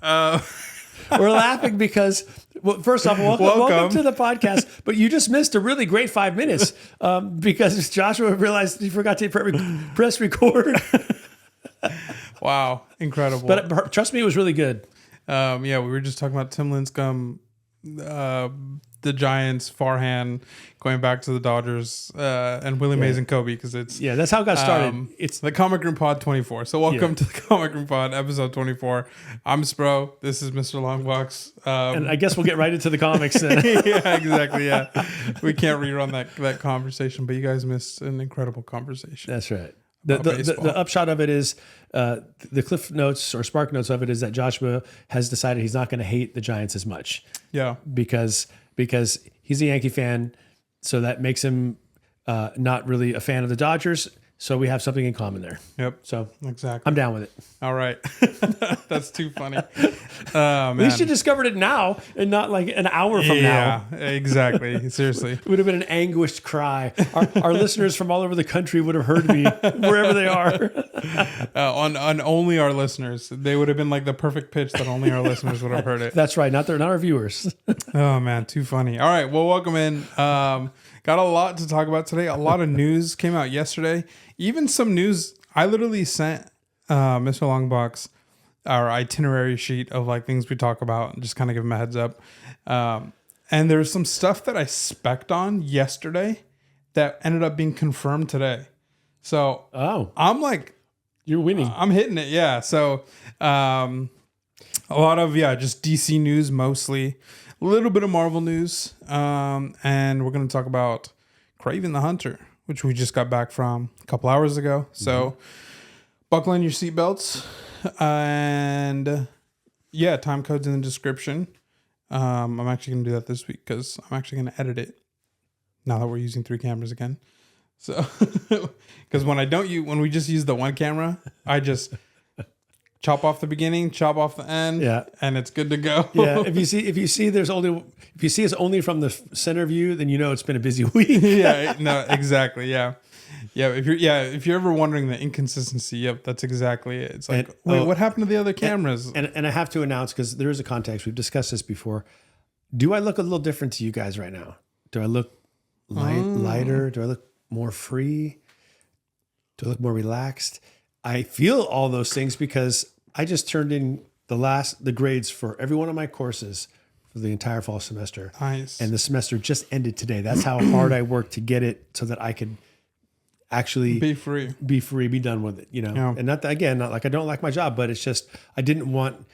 We're laughing because, well, first off, welcome to the podcast. But you just missed a really great 5 minutes because Joshua realized he forgot to press record. Wow, incredible! But trust me, it was really good. Yeah, we were just talking about Tim Lincecum, the Giants, Farhan, going back to the Dodgers, and Willie Mays and Kobe, because that's how it got started. It's the Comic Room Pod 24. So welcome to the Comic Room Pod episode 24. I'm Spro. This is Mr. Longbox. And I guess we'll get right into the comics then. Yeah, exactly. Yeah, we can't rerun that conversation, but you guys missed an incredible conversation. That's right. The upshot of it is the cliff notes or spark notes of it is that Joshua has decided he's not going to hate the Giants as much. Yeah, because he's a Yankee fan, so that makes him not really a fan of the Dodgers. So we have something in common there. Yep. So exactly, I'm down with it. All right, that's too funny. At least you discovered it now and not like an hour from now. Yeah, exactly. Seriously, it would have been an anguished cry. Our listeners from all over the country would have heard me wherever they are. On only our listeners, they would have been like the perfect pitch that only our listeners would have heard it. That's right, not our viewers. Oh man, too funny. All right, well, welcome in. Got a lot to talk about today. A lot of news came out yesterday. Even some news. I literally sent Mr. Longbox our itinerary sheet of like things we talk about and just kind of give him a heads up. And there's some stuff that I spec'd on yesterday that ended up being confirmed today. So I'm like, you're winning. I'm hitting it. Yeah. So a lot of, just DC news mostly. A little bit of Marvel news. And we're going to talk about Kraven the Hunter, which we just got back from a couple hours ago. So buckle in your seatbelts. And time code's in the description. I'm actually going to do that this week because I'm actually going to edit it now that we're using 3 cameras again. So, because when we just use the one camera, I just chop off the beginning, chop off the end, and it's good to go. Yeah, if you see us only from the center view, then you know it's been a busy week. Yeah, no, exactly. Yeah. If you're ever wondering the inconsistency, that's exactly it. It's like, what happened to the other cameras? And I have to announce, because there is a context. We've discussed this before. Do I look a little different to you guys right now? Do I look lighter? Do I look more free? Do I look more relaxed? I feel all those things because I just turned in the grades for every one of my courses for the entire fall semester. Nice. And the semester just ended today. That's how hard I worked to get it so that I could actually be free, be done with it, And not like I don't like my job, but it's just, I didn't want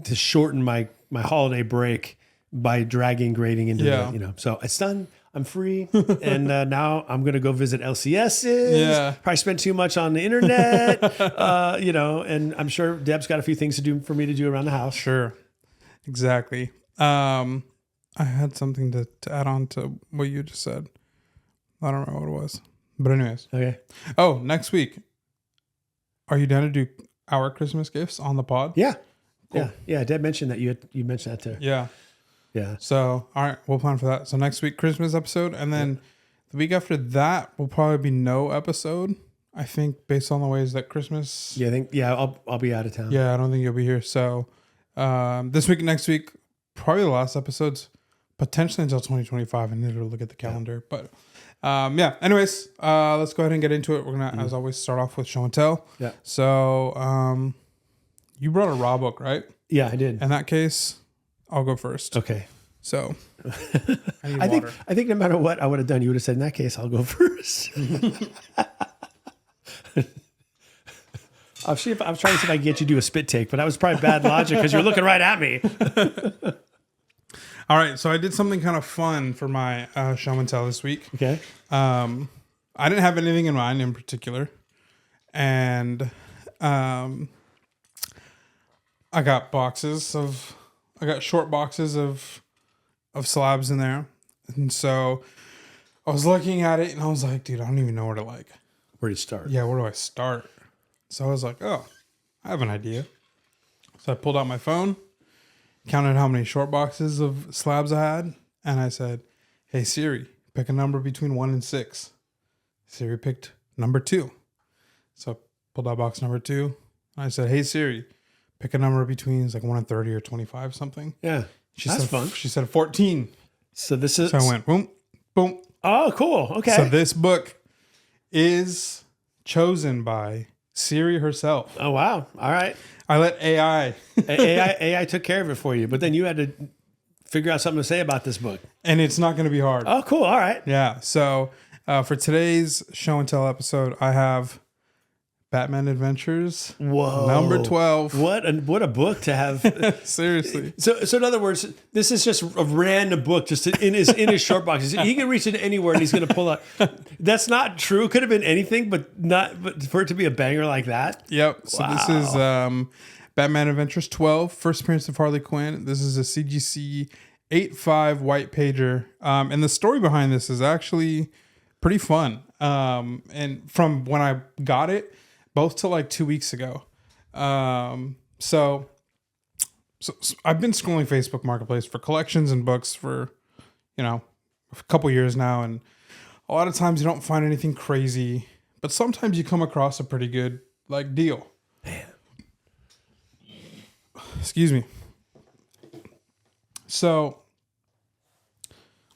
to shorten my holiday break by dragging grading into it, So it's done. I'm free. And now I'm going to go visit LCSs. Yeah. Probably spent too much on the internet, and I'm sure Deb's got a few things to do for me to do around the house. Sure. Exactly. I had something to add on to what you just said. I don't know what it was. But anyways. Okay. Oh, next week. Are you down to do our Christmas gifts on the pod? Yeah. Cool. Yeah. Deb mentioned that you mentioned that too. Yeah. Yeah. So, all right, we'll plan for that. So next week, Christmas episode. And then the week after that will probably be no episode. I think based on the ways that Christmas. Yeah, I'll be out of town. Yeah, I don't think you'll be here. So this week, next week, probably the last episodes, potentially until 2025. I need to look at the calendar. But anyways, let's go ahead and get into it. We're going to, as always, start off with show and tell. Yeah. So you brought a raw book, right? Yeah, I did. In that case, I'll go first. Okay. So I think no matter what I would have done, you would have said, in that case, I'll go first. I was trying to see if I can get you to do a spit take, but that was probably bad logic because you're looking right at me. All right. So I did something kind of fun for my show and tell this week. Okay. I didn't have anything in mind in particular. And I got short boxes of slabs in there. And so I was looking at it and I was like, dude, I don't even know where to start. Yeah, where do I start? So I was like, oh, I have an idea. So I pulled out my phone, counted how many short boxes of slabs I had, and I said, hey, Siri, pick a number between 1 and 6. Siri picked number 2. So I pulled out box number 2. And I said, hey, Siri, pick a number between it's like 1 and 30 or 25 something. Yeah. That's fun. She said 14. So this is. So I went boom, boom. Oh, cool. Okay. So this book is chosen by Siri herself. Oh, wow. All right. I let AI AI took care of it for you, but then you had to figure out something to say about this book. and it's not going to be hard. Oh, cool. All right. Yeah. So for today's show and tell episode, I have Batman Adventures. Whoa. Number 12. What a book to have. Seriously. So in other words, this is just a random book just in his short box. He can reach it anywhere and he's going to pull out. That's not true. Could have been anything, but for it to be a banger like that. Yep. So this is Batman Adventures 12, first appearance of Harley Quinn. This is a CGC 8.5 white pager. And the story behind this is actually pretty fun. And from when I got it, both to like 2 weeks ago. So I've been scrolling Facebook Marketplace for collections and books for, a couple years now. And a lot of times you don't find anything crazy, but sometimes you come across a pretty good like deal. Man. Excuse me. So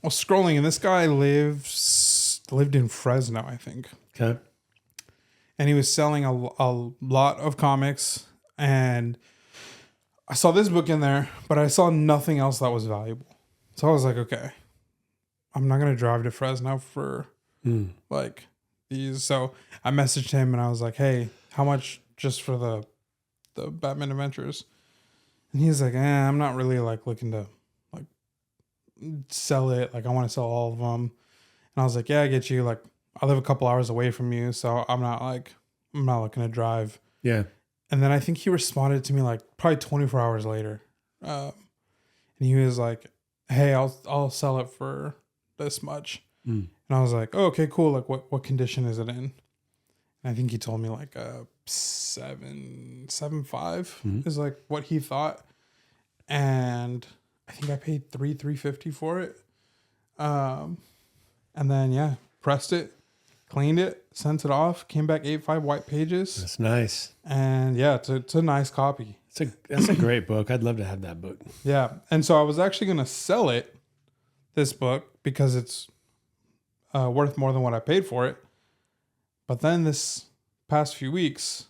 I was scrolling and this guy lived in Fresno, I think. Okay. And he was selling a lot of comics. And I saw this book in there, but I saw nothing else that was valuable. So I was like, okay, I'm not going to drive to Fresno for like these. So I messaged him and I was like, hey, how much just for the Batman Adventures? And he's like, I'm not really like looking to like sell it. Like I want to sell all of them. And I was like, yeah, I get you. Like I live a couple hours away from you, so I'm not looking to drive. Yeah. And then I think he responded to me like probably 24 hours later. And he was like, hey, I'll sell it for this much. And I was like, oh, okay, cool. Like what condition is it in? And I think he told me like 7.5 is like what he thought. And I think I paid $350 for it. And then pressed it, cleaned it, sent it off, came back 8.5 white pages. That's nice. And it's a nice copy. That's a great book. I'd love to have that book. Yeah. And so I was actually going to sell this book, because it's worth more than what I paid for it. But then this past few weeks,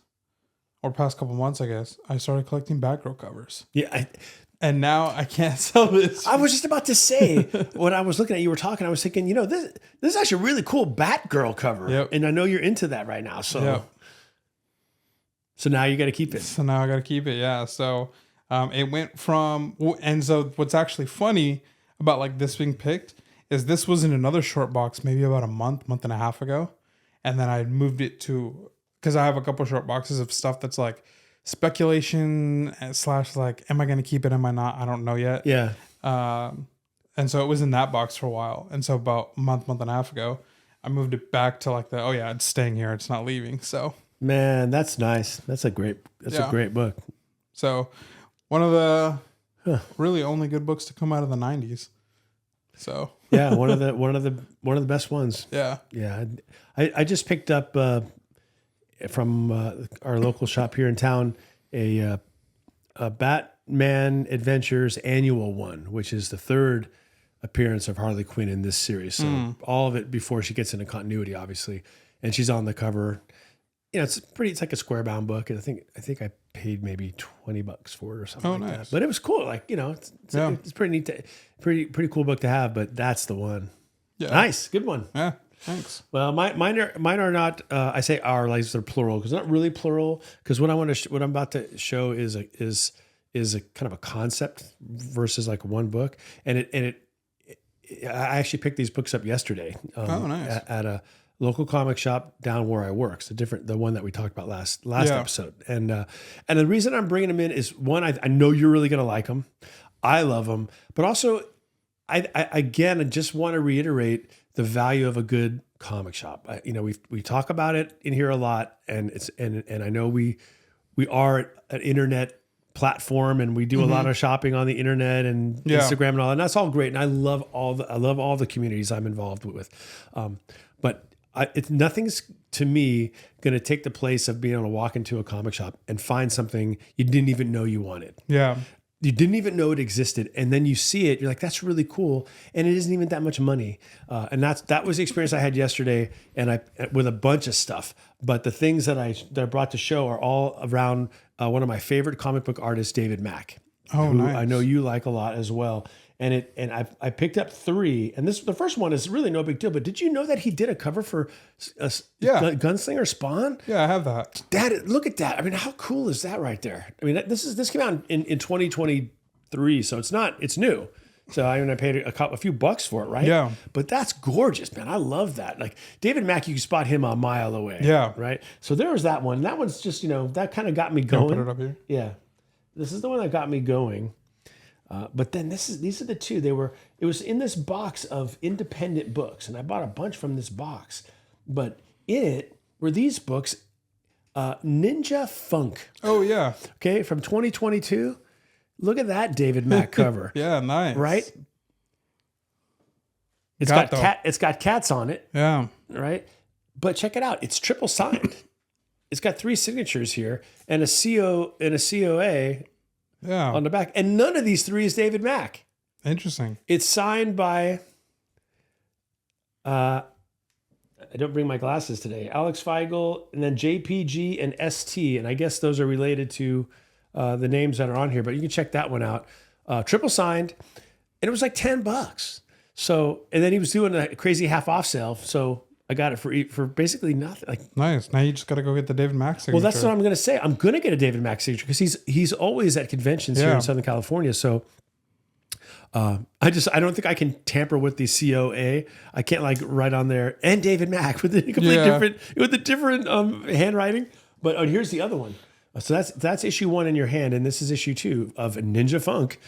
or past couple months, I guess, I started collecting Batgirl covers. Yeah. And now I can't sell this. I was just about to say, when I was looking at you were talking, I was thinking, this is actually a really cool Batgirl cover. Yep. And I know you're into that right now. So, Yep. So now you got to keep it. So now I got to keep it. Yeah. So it went from, and so what's actually funny about like this being picked is this was in another short box, maybe about a month and a half ago. And then I moved it to, because I have a couple short boxes of stuff that's like speculation / like, am I going to keep it? Am I not? I don't know yet. Yeah. And so it was in that box for a while. And so about a month and a half ago, I moved it back to like it's staying here. It's not leaving. So Man, that's nice. That's a great book. So one of the really only good books to come out of the 90s. So Yeah, one of the best ones. yeah. Yeah. I just picked up from our local shop here in town a Batman Adventures annual one, which is the third appearance of Harley Quinn in this series. So all of it before she gets into continuity, obviously. And she's on the cover. It's like a square bound book. And I think I paid maybe $20 for it or something like that. But it was cool. Like, it's pretty neat, pretty cool book to have, but that's the one. Yeah. Nice. Good one. Yeah. Thanks. Well, mine are not. I say our, like they're plural, because they're not really plural. Because what I'm about to show is a kind of a concept versus like one book, and I actually picked these books up yesterday. Nice. At a local comic shop down where I work. So the one that we talked about last episode, and the reason I'm bringing them in is one, I know you're really gonna like them. I love them, but also I just want to reiterate the value of a good comic shop. We talk about it in here a lot, and I know we are an internet platform, and we do a lot of shopping on the internet and Instagram and all, and that's all great. And I love all the communities I'm involved with. But It's nothing's to me going to take the place of being able to walk into a comic shop and find something you didn't even know you wanted. Yeah. You didn't even know it existed, and then you see it. You're like, "That's really cool," and it isn't even that much money. And that was the experience I had yesterday, and I with a bunch of stuff. But the things that I brought to show are all around one of my favorite comic book artists, David Mack. Oh, who nice. I know you like a lot as well. And I picked up 3, and the first one is really no big deal. But did you know that he did a cover for Gunslinger Spawn? Yeah, I have that. Look at that! I mean, how cool is that right there? I mean, this came out in 2023, so it's new. So I paid a few bucks for it, right? Yeah. But that's gorgeous, man. I love that. Like David Mack, you can spot him a mile away. Yeah. Right. So there was that one. That one's just that kind of got me going. Put it up here. Yeah. This is the one that got me going. But then these are the 2. It was in this box of independent books, and I bought a bunch from this box. But in it were these books, Ninja Funk. Oh yeah. Okay, from 2022. Look at that David Mack cover. Yeah, nice. Right? It's got cats on it. Yeah. Right? But check it out. It's triple signed. It's got 3 signatures here and a CO and a COA. Yeah. On the back. And none of these 3 is David Mack. Interesting. It's signed by I don't bring my glasses today. Alex Feigl, and then JPG and ST. And I guess those are related to the names that are on here, but you can check that one out. Triple signed, and it was like $10. So, and then he was doing a crazy half off sale. So I got it for basically nothing. Like, nice. Now you just got to go get the David Mack signature. well, that's what I'm going to say. I'm going to get a David Mack signature because he's always at conventions here in Southern California. So I don't think I can tamper with the COA. I can't like write on there and David Mack with a different handwriting. But here's the other one. So that's issue 1 in your hand, and this is issue 2 of Ninja Funk.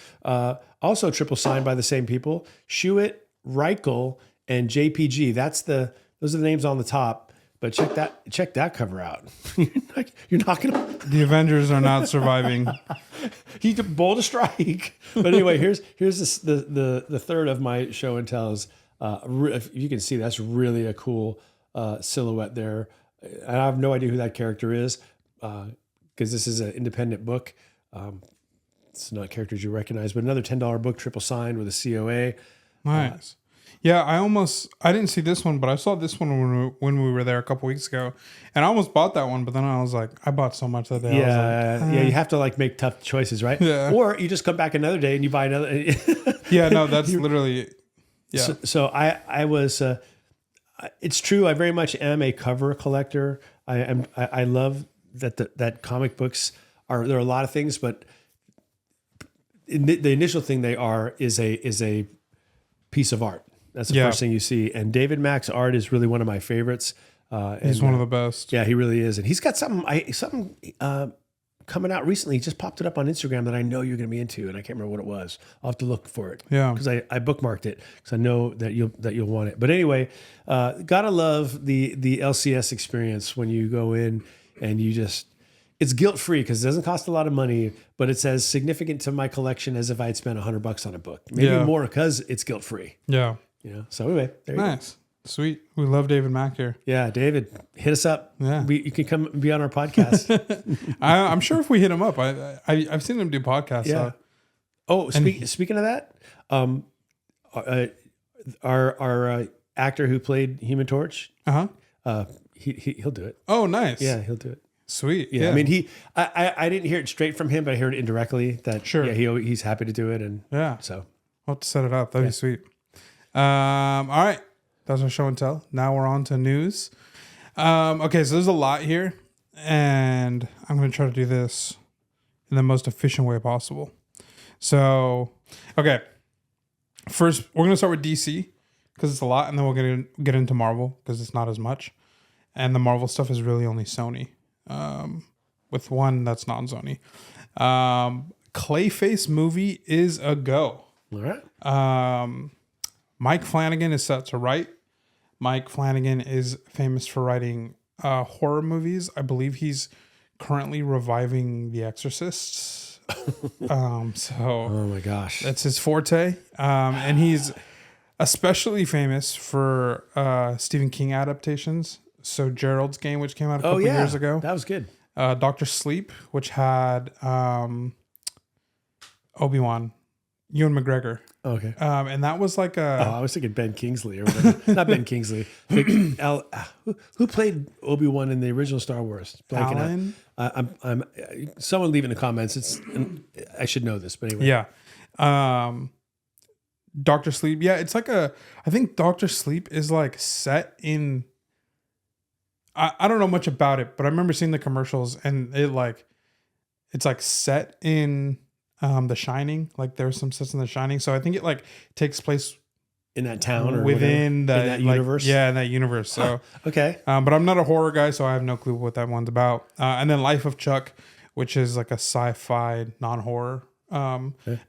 Also triple signed by the same people, Shuit, Reichel, and JPG. Those are the names on the top. But check that cover out. You're not gonna. The Avengers are not surviving. He bold a strike. But anyway, here's the third of my show and tells. If you can see, that's really a cool silhouette there. I have no idea who that character is because this is an independent book. It's not characters you recognize, but another $10 book, triple signed with a COA. Nice. Yeah, I didn't see this one, but I saw this one when we were there a couple weeks ago, and I almost bought that one, but then I was like, I bought so much that day. Yeah, you have to like make tough choices, right? Yeah. Or you just come back another day and you buy another. Yeah, no, that's literally. Yeah. So I was. It's true. I very much am a cover collector. I love that comic books are. There are a lot of things, but the initial thing they are is a piece of art. That's the first thing you see. And David Mack's art is really one of my favorites. He's one of the best. Yeah, he really is. And he's got something coming out recently. He just popped it up on Instagram that I know you're going to be into, and I can't remember what it was. I'll have to look for it. Yeah, because I bookmarked it because I know that you'll want it. But anyway, gotta love the LCS experience when you go in and you just. It's guilt-free because it doesn't cost a lot of money, but it's as significant to my collection as if I had spent $100 on a book. Maybe more because it's guilt-free. Yeah. So anyway, there you go. Nice. Sweet. We love David Mack here. Yeah, David, hit us up. Yeah. You can come be on our podcast. I'm sure if we hit him up, I've seen him do podcasts. Yeah. Speaking of that, our actor who played Human Torch, he'll do it. Oh, nice. Yeah, he'll do it. Sweet. Yeah. I mean, I didn't hear it straight from him, but I heard it indirectly. That sure. Yeah, he's happy to do it, and so I'll have to set it up. That'd be sweet. All right. That's our show and tell. Now we're on to news. Okay, so there's a lot here, and I'm going to try to do this in the most efficient way possible. So, okay. First, we're going to start with DC because it's a lot, and then we'll get into Marvel because it's not as much. And the Marvel stuff is really only Sony, with one that's not Sony. Clayface movie is a go. All right. Mike Flanagan is set to write. Mike Flanagan is famous for writing horror movies. I believe he's currently reviving The Exorcist. Oh my gosh, that's his forte. And he's especially famous for Stephen King adaptations. So Gerald's Game, which came out a couple years ago. That was good. Doctor Sleep, which had Obi-Wan, Ewan McGregor. Okay. And that was like I was thinking Ben Kingsley or whatever. Not Ben Kingsley. Who played Obi-Wan in the original Star Wars? Alan? I'm someone leave it in the comments. I should know this, but anyway. Yeah. Doctor Sleep. Yeah, it's like I think Doctor Sleep is like set in, I don't know much about it, but I remember seeing the commercials and it's like set in The Shining. Like there's some sets in The Shining. So I think it like takes place in that town or within whatever, in that universe. Yeah, in that universe. So okay. But I'm not a horror guy, so I have no clue what that one's about. And then Life of Chuck, which is like a sci-fi non-horror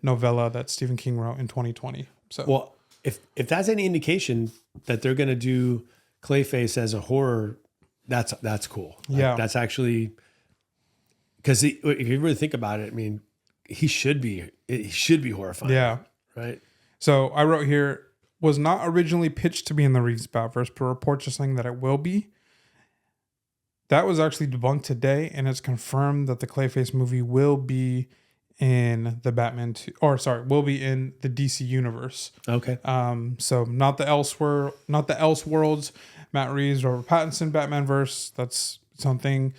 novella that Stephen King wrote in 2020. So well, if that's any indication that they're going to do Clayface as a horror, that's cool. Yeah, that's actually, because if you really think about it, I mean, he should be horrifying. Yeah, right. So I wrote here, was not originally pitched to be in the Reeves Batverse, but reports are saying that it will be. That was actually debunked today, and it's confirmed that the Clayface movie will be in the will be in the DC universe. Okay. So not the Elseworlds, Matt Reeves or Pattinson Batman verse. That's something.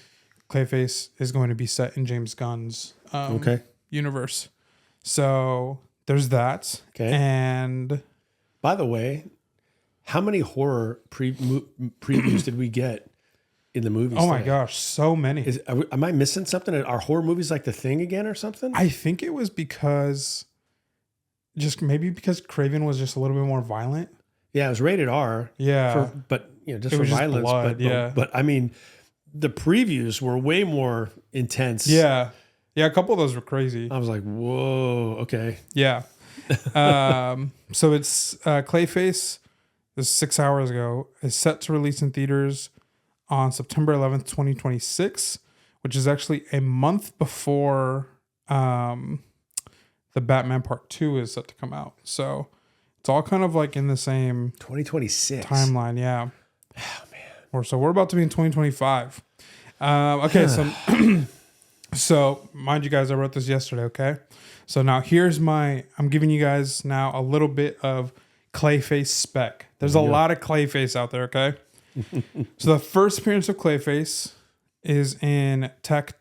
Clayface is going to be set in James Gunn's universe. So there's that. Okay. And by the way, how many horror previews did we get in the movies? Oh my gosh, so many. Am I missing something? Are horror movies like the thing again or something? I think it was because Kraven was just a little bit more violent. Yeah, it was rated R. Yeah. But just for violence. Blood, but I mean, the previews were way more intense. Yeah. Yeah, a couple of those were crazy. I was like, whoa, okay. Yeah. So it's Clayface, this is 6 hours ago, is set to release in theaters on September 11th, 2026, which is actually a month before the Batman Part 2 is set to come out. So it's all kind of like in the same 2026 timeline. Yeah. Oh, man. So we're about to be in 2025. Okay, so mind you guys, I wrote this yesterday, okay? So now I'm giving you guys now a little bit of Clayface spec. There's a lot of Clayface out there, okay? So the first appearance of Clayface is in Tech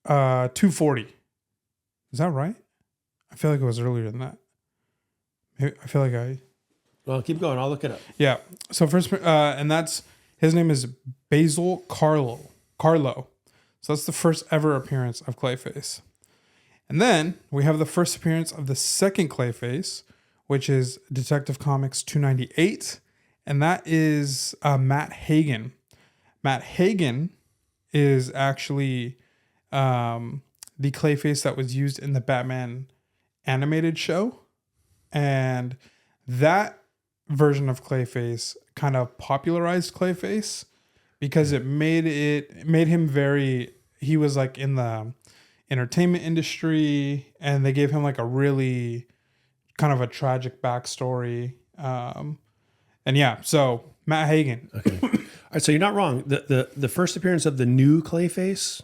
240. Is that right? I feel like it was earlier than that. I feel like Well, keep going. I'll look it up. Yeah. So first, and his name is Basil Carlo. So that's the first ever appearance of Clayface. And then we have the first appearance of the second Clayface, which is Detective Comics 298. And that is Matt Hagen. Matt Hagen is actually the Clayface that was used in the Batman animated show. And that version of Clayface kind of popularized Clayface because it made him he was like in the entertainment industry, and they gave him like a really kind of a tragic backstory. And yeah, so Matt Hagen. Okay. All right, so you're not wrong. The first appearance of the new Clayface,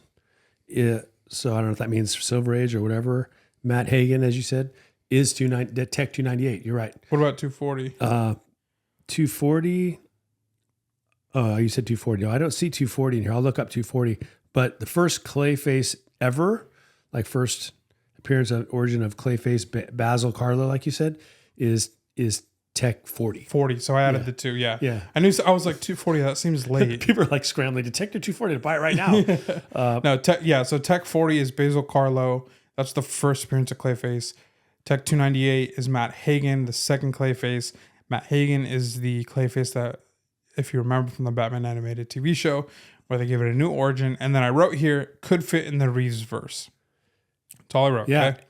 so I don't know if that means Silver Age or whatever, Matt Hagen, as you said, is Tech 298. You're right. What about 240? 240. Oh, you said 240. No, I don't see 240 in here. I'll look up 240. But the first Clayface ever, like first appearance of origin of Clayface, Basil Carlo, like you said, is Tech 40. 40. So I added the two. Yeah. Yeah. I was like 240. That seems late. People are like scrambling. Detective 240 to buy it right now. No, so Tech 40 is Basil Carlo. That's the first appearance of Clayface. Tech 298 is Matt Hagen, the second Clayface. Matt Hagen is the Clayface that, if you remember from the Batman animated TV show, where they gave it a new origin. And then I wrote here, could fit in the Reeves verse. That's all I wrote. Yeah. Okay?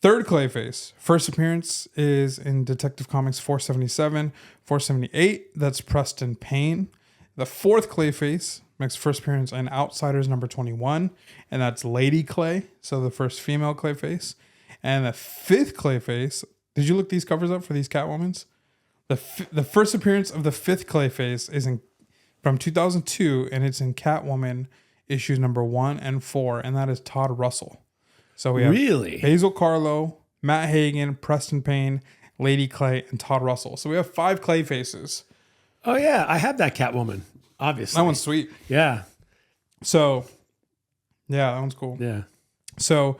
Third Clayface. First appearance is in Detective Comics 477, 478. That's Preston Payne. The fourth Clayface makes first appearance in Outsiders number 21. And that's Lady Clay. So the first female Clayface. And the fifth Clayface Did you look these covers up for these Catwomans? The first appearance of the 5th Clayface is from 2002, and it's in Catwoman issues number 1 and 4, and that is Todd Russell. So we have Basil Carlo, Matt Hagen, Preston Payne, Lady Clay, and Todd Russell. So we have 5 Clayfaces. Oh yeah, I have that Catwoman. Obviously, That one's sweet. Yeah. So yeah, that one's cool. Yeah. So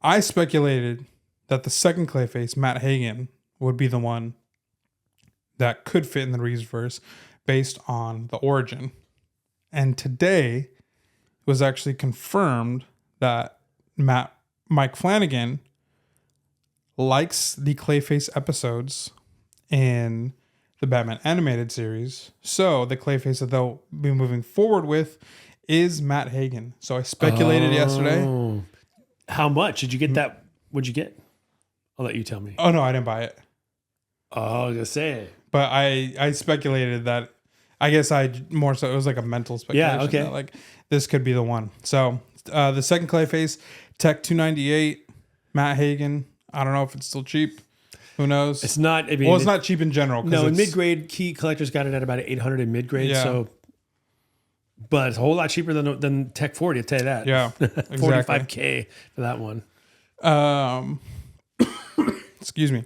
I speculated that the second Clayface, Matt Hagen, would be the one that could fit in the Reeseverse based on the origin. And today it was actually confirmed that Mike Flanagan likes the Clayface episodes in the Batman animated series. So the Clayface that they'll be moving forward with is Matt Hagen. So I speculated yesterday. How much did you get that? What'd you get? I'll let you tell me. Oh no, I didn't buy it. Oh, I was gonna say. But I speculated that, I guess it was like a mental speculation. Yeah, okay. That like this could be the one. So the second Clayface, Tech 298, Matt Hagen. I don't know if it's still cheap. Who knows? It's not. I mean, it's not cheap in general. No, in mid-grade, key collectors got it at about 800 in mid-grade. Yeah. So, but it's a whole lot cheaper than Tech 40. I'll tell you that. Yeah, exactly. $45K for that one. Excuse me.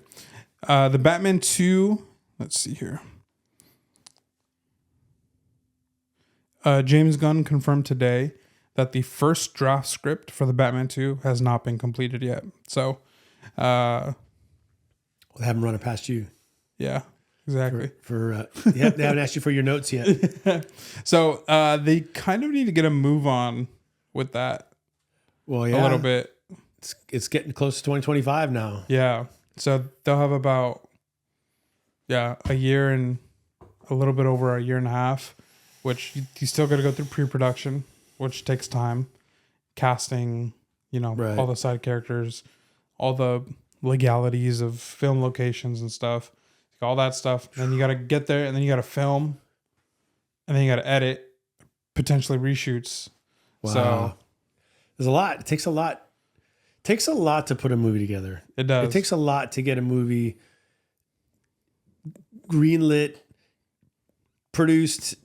The Batman 2. Let's see here. James Gunn confirmed today that the first draft script for the Batman 2 has not been completed yet. So, They haven't run it past you. Yeah, exactly. They haven't asked you for your notes yet. So they kind of need to get a move on with that. Well, yeah, a little bit. It's getting close to 2025 now. Yeah, so they'll have about a year and a little bit over a year and a half, which you still got to go through pre-production, which takes time, casting, Right. all the side characters, all the legalities of film locations and stuff, all that stuff. Then you got to get there, and then you got to film, and then you got to edit, potentially reshoots. Wow. So there's a lot. It takes a lot. It takes a lot to put a movie together. It does. It takes a lot to get a movie greenlit, produced,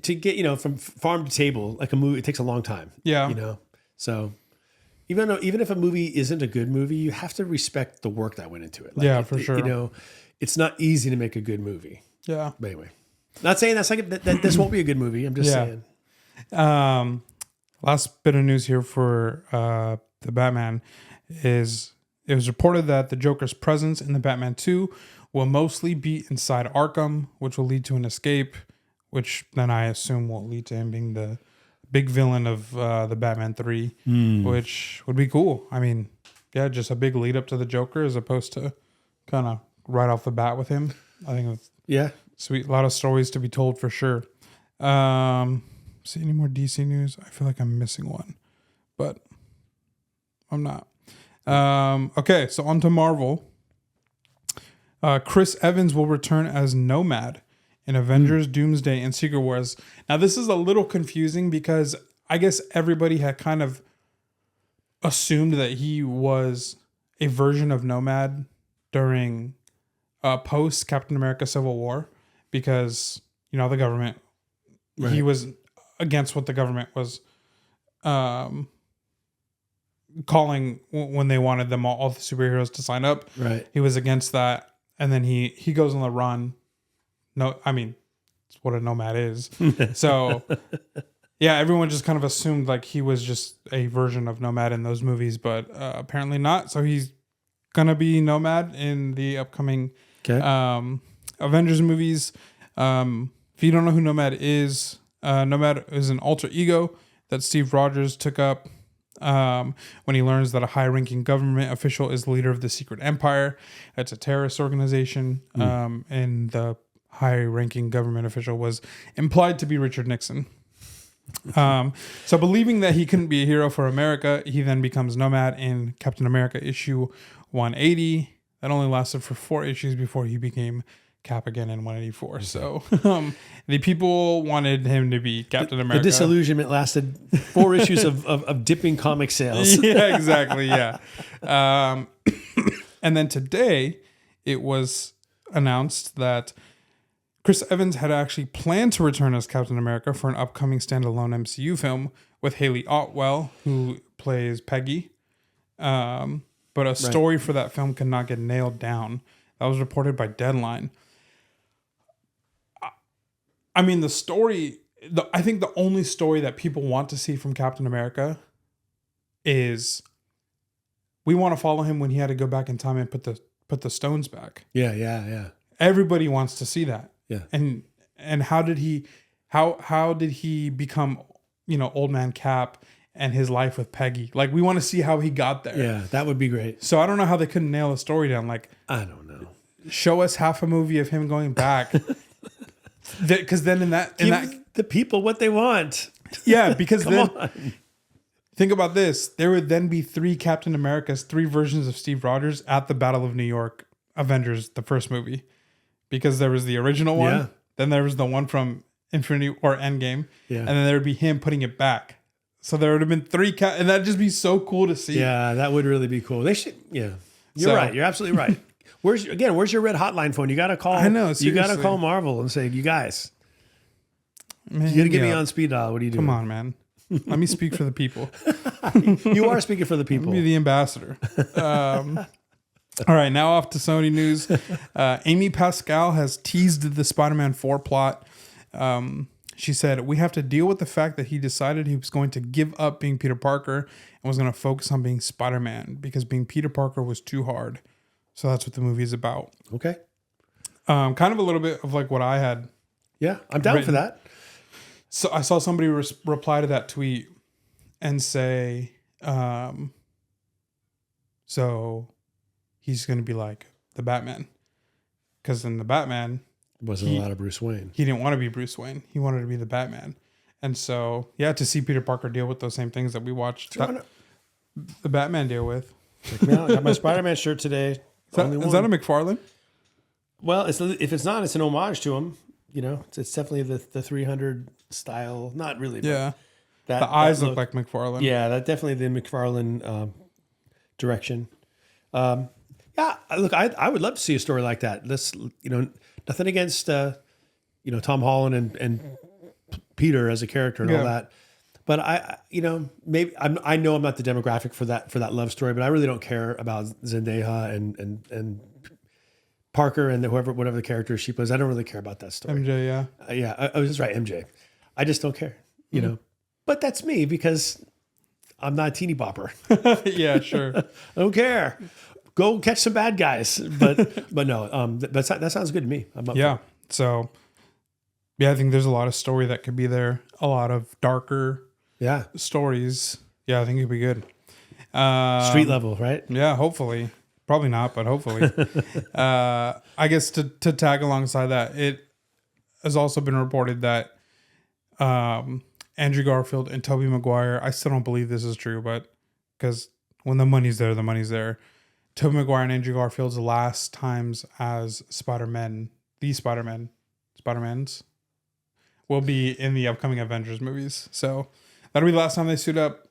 to get, from farm to table, like a movie. It takes a long time. Yeah. So even if a movie isn't a good movie, you have to respect the work that went into it. For sure. It's not easy to make a good movie. Yeah. But anyway, not saying that this won't be a good movie. I'm just saying. Last bit of news here for the Batman is it was reported that the Joker's presence in the Batman 2 will mostly be inside Arkham, which will lead to an escape, which then I assume will lead to him being the big villain of the Batman 3, which would be cool. I mean, just a big lead up to the Joker as opposed to kind of right off the bat with him. I think it's sweet. A lot of stories to be told for sure. See any more DC news? I feel like I'm missing one, but I'm not. Okay, so on to Marvel. Chris Evans will return as Nomad in Avengers, Doomsday, and Secret Wars. Now, this is a little confusing because I guess everybody had kind of assumed that he was a version of Nomad during post Captain America Civil War because, the government, he was against what the government was calling when they wanted them all the superheroes to sign up. Right. He was against that. And then he goes on the run. No, I mean, it's what a nomad is. So, everyone just kind of assumed like he was just a version of Nomad in those movies, but apparently not. So he's gonna be Nomad in the upcoming Avengers movies. If you don't know who Nomad is an alter ego that Steve Rogers took up when he learns that a high-ranking government official is the leader of the Secret Empire. It's a terrorist organization, and the high-ranking government official was implied to be Richard Nixon. So believing that he couldn't be a hero for America, he then becomes Nomad in Captain America issue 180. That only lasted for 4 issues before he became Cap again in 184. So the people wanted him to be Captain America. The disillusionment lasted 4 issues of dipping comic sales. Yeah, exactly. Yeah. And then today, it was announced that Chris Evans had actually planned to return as Captain America for an upcoming standalone MCU film with Haley Atwell, who plays Peggy. But a story for that film could not get nailed down. That was reported by Deadline. I mean, the story... I think the only story that people want to see from Captain America is we want to follow him when he had to go back in time and put the stones back. Yeah. Everybody wants to see that. Yeah. And how did he become, old man Cap and his life with Peggy? Like, we want to see how he got there. Yeah, that would be great. So I don't know how they couldn't nail the story down. Like, I don't know. Show us half a movie of him going back. Because then Give the people what they want. Yeah, because Come on. Think about this. There would then be 3 Captain Americas, 3 versions of Steve Rogers at the Battle of New York Avengers, the first movie. Because there was the original one. Then there was the one from Infinity or Endgame. Yeah. And then there would be him putting it back. So there would have been 3 and that'd just be so cool to see. Yeah, that would really be cool. They should, yeah. You're right. You're absolutely right. Where's your red hotline phone? You got to call. I know. Seriously. You got to call Marvel and say, you guys, man, you got to get me on speed dial. What are you doing? Come on, man. Let me speak for the people. You are speaking for the people. Let me be the ambassador. All right, now off to Sony news. Amy Pascal has teased the Spider-Man 4 plot. She said, "We have to deal with the fact that he decided he was going to give up being Peter Parker and was going to focus on being Spider-Man because being Peter Parker was too hard." So that's what the movie is about. Okay. Kind of a little bit of like what I had. Yeah, I'm down for that. So I saw somebody reply to that tweet and say, so he's going to be like the Batman. Because in the Batman... Wasn't a lot of Bruce Wayne. He didn't want to be Bruce Wayne. He wanted to be the Batman. And so, yeah, to see Peter Parker deal with those same things that we watched the Batman deal with. Check me out. I got my Spider-Man shirt today. Is that a McFarlane? Well, if it's not, it's an homage to him. It's definitely the 300 style. Not really. Yeah. The eyes look like McFarlane. Yeah, that definitely the McFarlane direction. Yeah, look, I would love to see a story like that. Nothing against Tom Holland and Peter as a character and all that. But I know I'm not the demographic for that love story, but I really don't care about Zendaya and Parker and whatever the character she plays. I don't really care about that story. MJ, yeah. Yeah, I was just right, MJ. I just don't care, you know. But that's me because I'm not a teeny bopper. Yeah, sure. I don't care. Go catch some bad guys. But no, that sounds good to me. I'm up for it. So, I think there's a lot of story that could be there. A lot of darker stories. Yeah, I think it'd be good. Street level, right? Yeah, hopefully. Probably not, but hopefully. I guess to tag alongside that, it has also been reported that Andrew Garfield and Tobey Maguire, I still don't believe this is true, but because when the money's there, the money's there. Tobey Maguire and Andrew Garfield's last times as Spider-Man, Spider-Mans, will be in the upcoming Avengers movies. So that'll be the last time they suit up.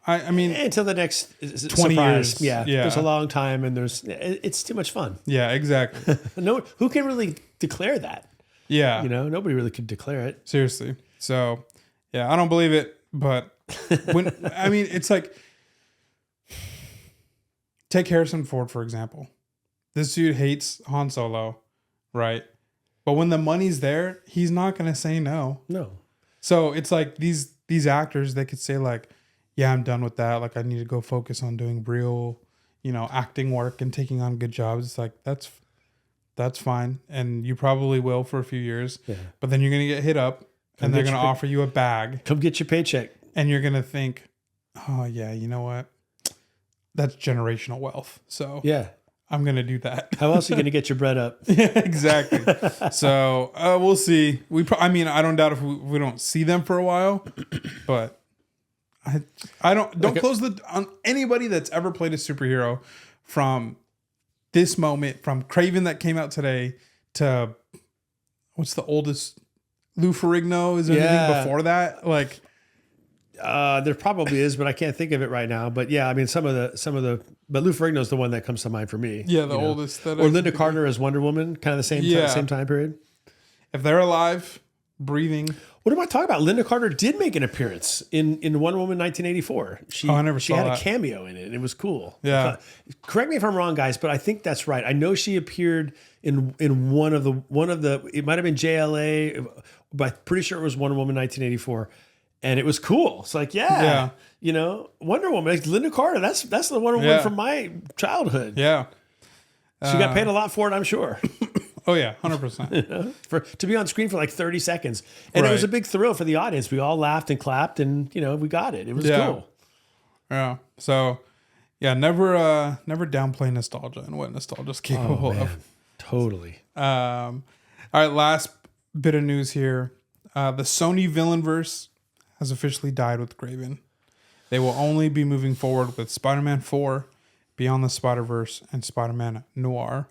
I mean, until the next 20 years. Yeah. There's a long time and it's too much fun. Yeah, exactly. No, who can really declare that? Yeah. Nobody really could declare it. Seriously. So, yeah, I don't believe it, but it's like, take Harrison Ford, for example. This dude hates Han Solo, right? But when the money's there, he's not going to say no. No. So it's like these actors, they could say like, yeah, I'm done with that. Like, I need to go focus on doing real, acting work and taking on good jobs. It's like, that's fine. And you probably will for a few years. Yeah. But then you're going to get hit up and they're going to offer you a bag. Come get your paycheck. And you're going to think, oh, yeah, you know what? That's generational wealth. So yeah, I'm going to do that. How else are you going to get your bread up? Yeah, exactly. So we'll see. I don't doubt if we don't see them for a while, but I don't close on anybody that's ever played a superhero from this moment, from Kraven that came out today to what's the oldest, Lou Ferrigno. Is there anything before that? Like, There probably is, but I can't think of it right now. But yeah, I mean, some of the, but Lou Ferrigno's the one that comes to mind for me. Yeah, the oldest. That or Linda Carter as Wonder Woman, kind of the same time period. If they're alive, breathing. What am I talking about? Linda Carter did make an appearance in Wonder Woman 1984. She had a cameo in it. And it was cool. Yeah. Correct me if I'm wrong, guys, but I think that's right. I know she appeared in one of the. It might have been JLA, but I'm pretty sure it was Wonder Woman 1984. And it was cool. It's like, Wonder Woman, like Linda Carter. That's the Wonder Woman from my childhood. Yeah, she got paid a lot for it, I'm sure. Oh yeah, 100%. To be on screen for like 30 seconds, and it was a big thrill for the audience. We all laughed and clapped, and we got it. It was cool. Yeah. So, never downplay nostalgia and what nostalgia's capable of. Totally. All right, last bit of news here. The Sony Villainverse has officially died with Kraven. They will only be moving forward with Spider-Man 4, Beyond the Spider-Verse, and Spider-Man Noir.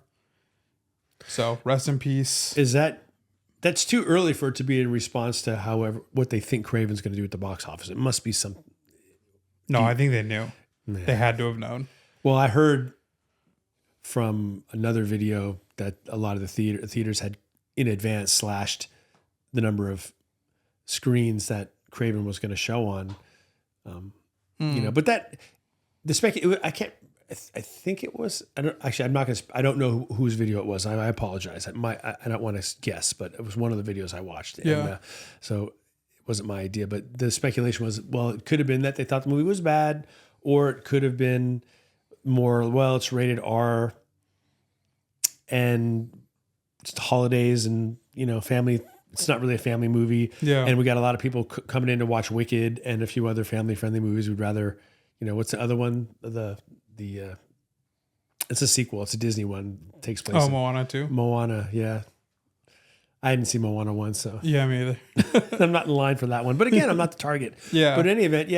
So, rest in peace. That's too early for it to be in response to what they think Kraven's going to do at the box office. It must be some. No, I think they knew. Yeah. They had to have known. Well, I heard from another video that a lot of the theaters had in advance slashed the number of screens that Kraven was going to show on, but I can't. I think it was. I'm not going to. I don't know whose video it was. I apologize. I don't want to guess, but it was one of the videos I watched. Yeah. And, so it wasn't my idea, but the speculation was, well, it could have been that they thought the movie was bad, or it could have been more. Well, it's rated R, and it's holidays, and family. It's not really a family movie. Yeah. And we got a lot of people coming in to watch Wicked and a few other family-friendly movies. We'd rather, what's the other one? It's a sequel. It's a Disney one. It takes place. Oh, Moana 2? Moana, yeah. I hadn't seen Moana 1, so. Yeah, me either. I'm not in line for that one. But again, I'm not the target. Yeah. But in any event,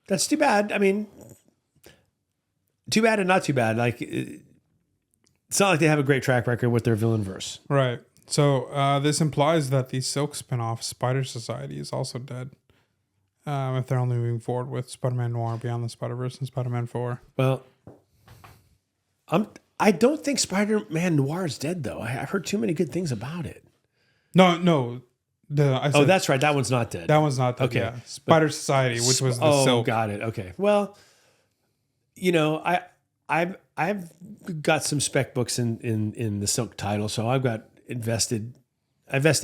that's too bad. I mean, too bad and not too bad. Like, it's not like they have a great track record with their Villainverse. Right. So this implies that the Silk spinoff, Spider Society, is also dead. If they're only moving forward with Spider-Man Noir, Beyond the Spider-Verse, and Spider-Man 4. Well, I don't think Spider-Man Noir is dead, though. I've heard too many good things about it. No. That's right. That one's not dead. That one's not dead. Okay. Yeah. Spider Society, which was the Silk. Oh, got it. Okay. Well, I've got some spec books in the Silk title, so I've got invested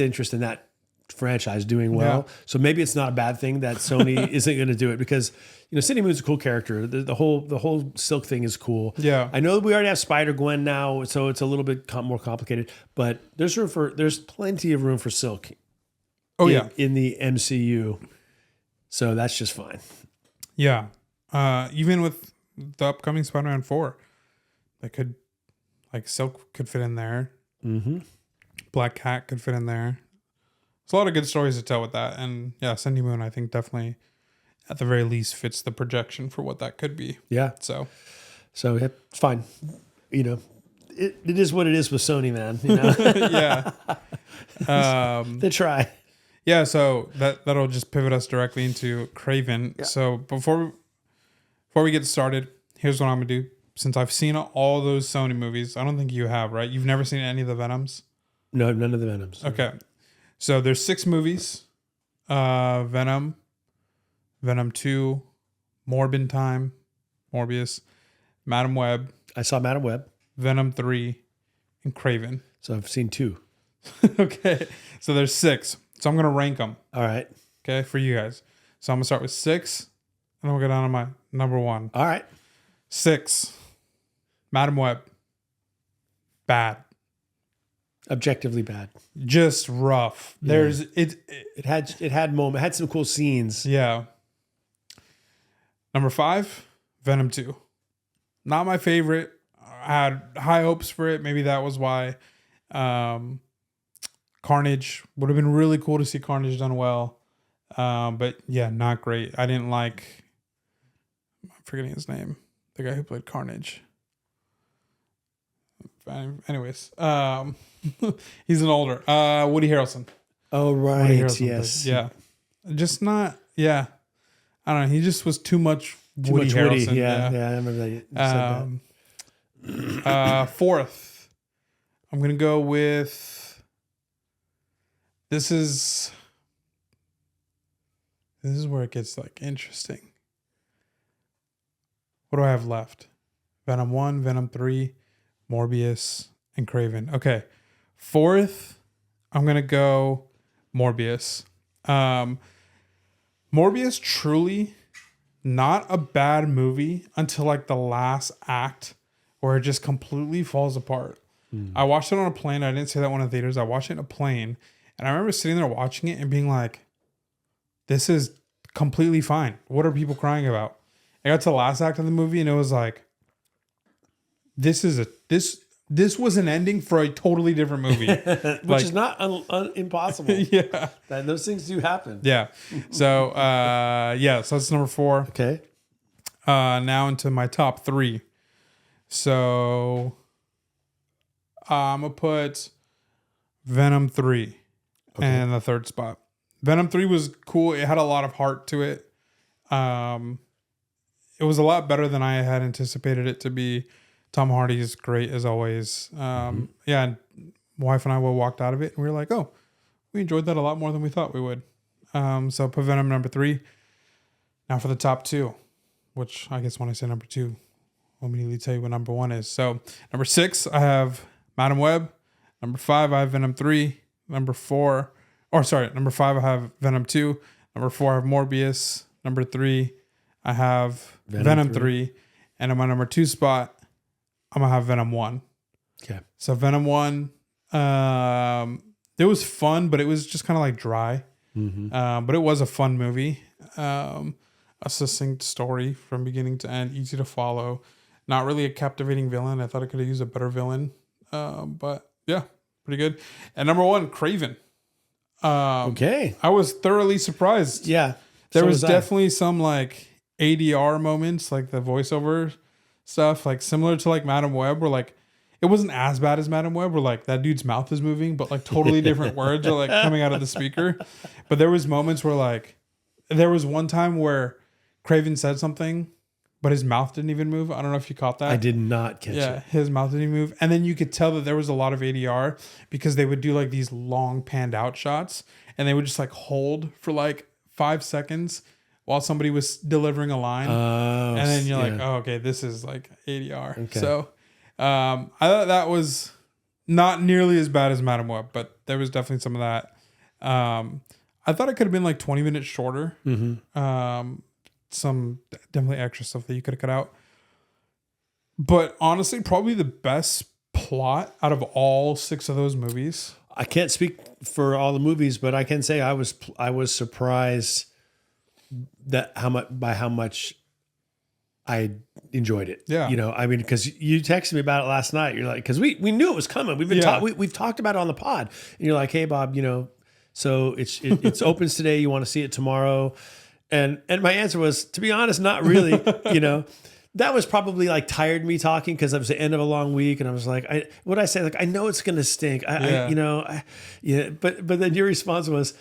interest in that franchise doing well. Yeah. So maybe it's not a bad thing that Sony isn't going to do it, because Cindy Moon's a cool character. The whole Silk thing is cool. Yeah, I know we already have Spider-Gwen now, so it's a little bit more complicated. But there's plenty of room for Silk. Oh in the MCU, so that's just fine. Yeah, even with the upcoming Spider-Man 4, Silk could fit in there. Mm-hmm. Black Cat could fit in there. There's a lot of good stories to tell with that. And yeah, Cindy Moon, I think, definitely, at the very least, fits the projection for what that could be. Yeah. So yeah, it's fine. It is what it is with Sony, man. Yeah. They try. Yeah, so that'll just pivot us directly into Kraven. Yeah. So before we get started, here's what I'm going to do. Since I've seen all those Sony movies, I don't think you have, right? You've never seen any of the Venoms? No, none of the Venoms. Okay. So there's 6 movies. Venom, Venom 2, Morbin Time, Morbius, Madam Web. I saw Madam Web. Venom 3, and Kraven. So I've seen 2. Okay. So there's 6. So I'm going to rank them. All right. Okay, for you guys. So I'm going to start with 6, and then we'll go down to my number 1. All right. 6. Madam Web. Bad. Objectively bad. Just rough. Yeah. There's it had some cool scenes. Yeah. Number 5, Venom 2. Not my favorite. I had high hopes for it. Maybe that was why. Carnage. Would have been really cool to see Carnage done well. But yeah, not great. I didn't like, I'm forgetting his name. The guy who played Carnage. Anyways, he's an older Woody Harrelson. Oh right, yes, yeah, just not Yeah. I don't know. He just was too much Too Woody much Harrelson. Woody. Yeah, I remember that. You said that. Fourth, I'm going to go with, this is where it gets like interesting. What do I have left? Venom 1, Venom 3, Morbius, and Kraven. Okay. Fourth, I'm going to go Morbius. Morbius, truly not a bad movie until like the last act where it just completely falls apart. I watched it on a plane. I didn't say that one in theaters. I watched it in a plane. And I remember sitting there watching it and being like, this is completely fine. What are people crying about? I got to the last act of the movie and it was like, this was an ending for a totally different movie. Which is not impossible. Yeah. Those things do happen. Yeah. So, so that's number 4. Okay. Now into my top 3. So, I'm going to put Venom 3 in the third spot. Venom 3 was cool. It had a lot of heart to it. It was a lot better than I had anticipated it to be. Tom Hardy is great as always. Yeah, and my wife and I walked out of it and we were like, oh, we enjoyed that a lot more than we thought we would. So put Venom number 3. Now for the top 2, which I guess when I say number 2, I'll immediately tell you what number 1 is. So number 6, I have Madam Web. Number 5, I have Venom 3. Number 5, I have Venom 2. Number 4, I have Morbius. Number 3, I have Venom 3. And in my number 2 spot, I'm going to have Venom 1. Okay. So Venom 1, it was fun, but it was just kind of like dry. But it was a fun movie. A succinct story from beginning to end, easy to follow. Not really a captivating villain. I thought I could have used a better villain. But yeah, pretty good. And number 1, Kraven. Okay. I was thoroughly surprised. Yeah. There was definitely some like ADR moments, like the voiceover stuff, like similar to like Madam Web, where like it wasn't as bad as Madam Web, where like that dude's mouth is moving, but like totally different words are like coming out of the speaker. But there was moments where like there was one time where Kraven said something, but his mouth didn't even move. I don't know if you caught that. I did not catch it. Yeah, his mouth didn't even move. And then you could tell that there was a lot of ADR because they would do like these long panned out shots and they would just like hold for like 5 seconds while somebody was delivering a line. And then you're like, oh, okay, this is like ADR. Okay. So I thought that was not nearly as bad as Madam Web, but there was definitely some of that. I thought it could have been like 20 minutes shorter. Some definitely extra stuff that you could have cut out. But honestly, probably the best plot out of all 6 of those movies. I can't speak for all the movies, but I can say I was surprised that how much I enjoyed it. Yeah. You know, I mean, because you texted me about it last night. You're like, because we knew it was coming. We've been we've talked about it on the pod. And you're like, hey, Bob, you know, so it's opens today. You want to see it tomorrow? And my answer was, to be honest, not really. You know, that was probably like tired me talking because it was the end of a long week, and I was like, what I say? Like, I know it's gonna stink. But then your response was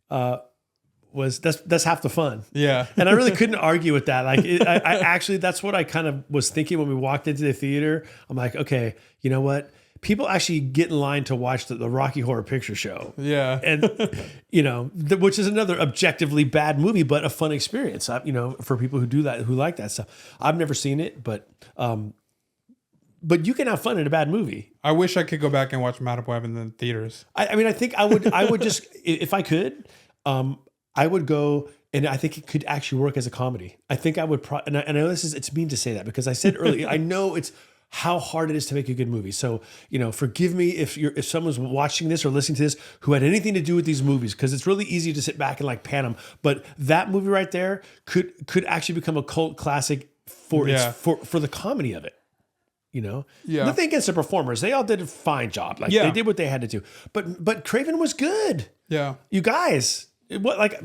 that's half the fun. Yeah. And I really couldn't argue with that. Like, I actually, that's what I kind of was thinking when we walked into the theater. I'm like, okay, you know what? People actually get in line to watch the Rocky Horror Picture Show. Yeah. And, you know, which is another objectively bad movie, but a fun experience, you know, for people who do that, who like that stuff. I've never seen it, but you can have fun in a bad movie. I wish I could go back and watch Madam Web in the theaters. I mean, I think I would just, if I could, I would go, and I think it could actually work as a comedy. I think I would, and I know it's mean to say that because I said earlier, I know it's how hard it is to make a good movie. So, you know, forgive me if someone's watching this or listening to this who had anything to do with these movies, because it's really easy to sit back and like pan them. But that movie right there could actually become a cult classic for the comedy of it. You know, nothing against the performers; they all did a fine job. Like they did what they had to do. But Kraven was good. Yeah, you guys. What, like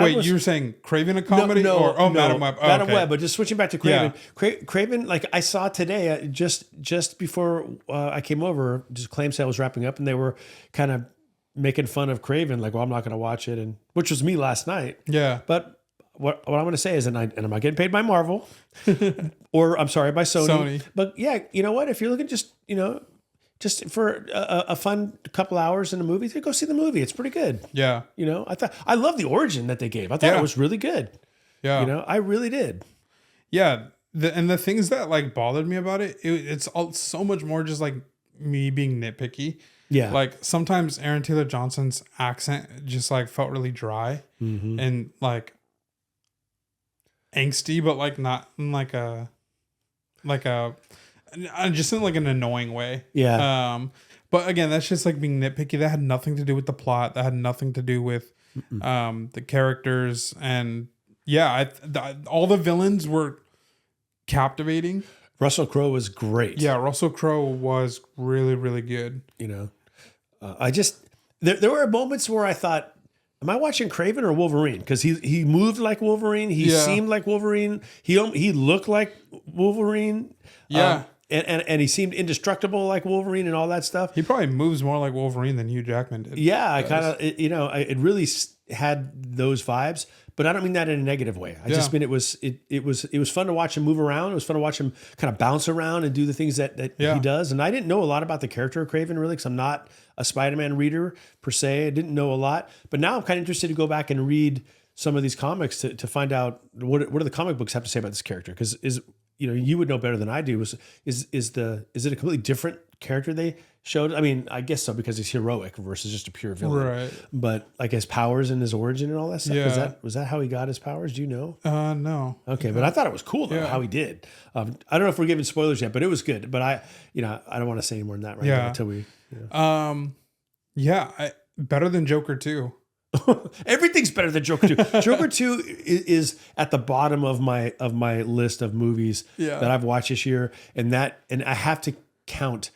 wait, you were saying Kraven a comedy Madam Web? Oh, Madam Web, but just switching back to Kraven. Yeah. Kraven, like I saw today, just before I came over, just Claim Sale was wrapping up, and they were kind of making fun of Kraven, like, well, I'm not going to watch it, and which was me last night. Yeah. But what I'm going to say is, and I'm not getting paid by Marvel, or I'm sorry, by Sony. But yeah, you know what? If you're looking just for a fun couple hours in a movie, go see the movie. It's pretty good. Yeah. I love the origin that they gave. I thought it was really good. Yeah. I really did. Yeah. The things that like bothered me about it's so much more just like me being nitpicky. Yeah. Like sometimes Aaron Taylor Johnson's accent just like felt really dry and like angsty, but like not in just in like an annoying way. Yeah. But again, that's just like being nitpicky. That had nothing to do with the plot. That had nothing to do with the characters. And yeah, all the villains were captivating. Russell Crowe was great. Yeah, Russell Crowe was really, really good. There were moments where I thought, am I watching Kraven or Wolverine? Because he moved like Wolverine. He seemed like Wolverine. He looked like Wolverine. Yeah. And he seemed indestructible like Wolverine and all that stuff. He probably moves more like Wolverine than Hugh Jackman did. Yeah, I kind of, it really had those vibes, but I don't mean that in a negative way. I just mean it was fun to watch him move around. It was fun to watch him kind of bounce around and do the things that he does. And I didn't know a lot about the character of Kraven really, because I'm not a Spider-Man reader per se. I didn't know a lot, but now I'm kind of interested to go back and read some of these comics to find out what do the comic books have to say about this character, because you would know better than I do. Is it a completely different character they showed? I mean, I guess so, because he's heroic versus just a pure villain. Right. But like his powers and his origin and all that stuff. Yeah. Was that how he got his powers? Do you know? No. Okay, but I thought it was cool though how he did. I don't know if we're giving spoilers yet, but it was good. But I don't want to say any more than that right now until we. Better than Joker 2. Everything's better than Joker 2. Joker 2 is at the bottom of my list of movies that I've watched this year, and I have to count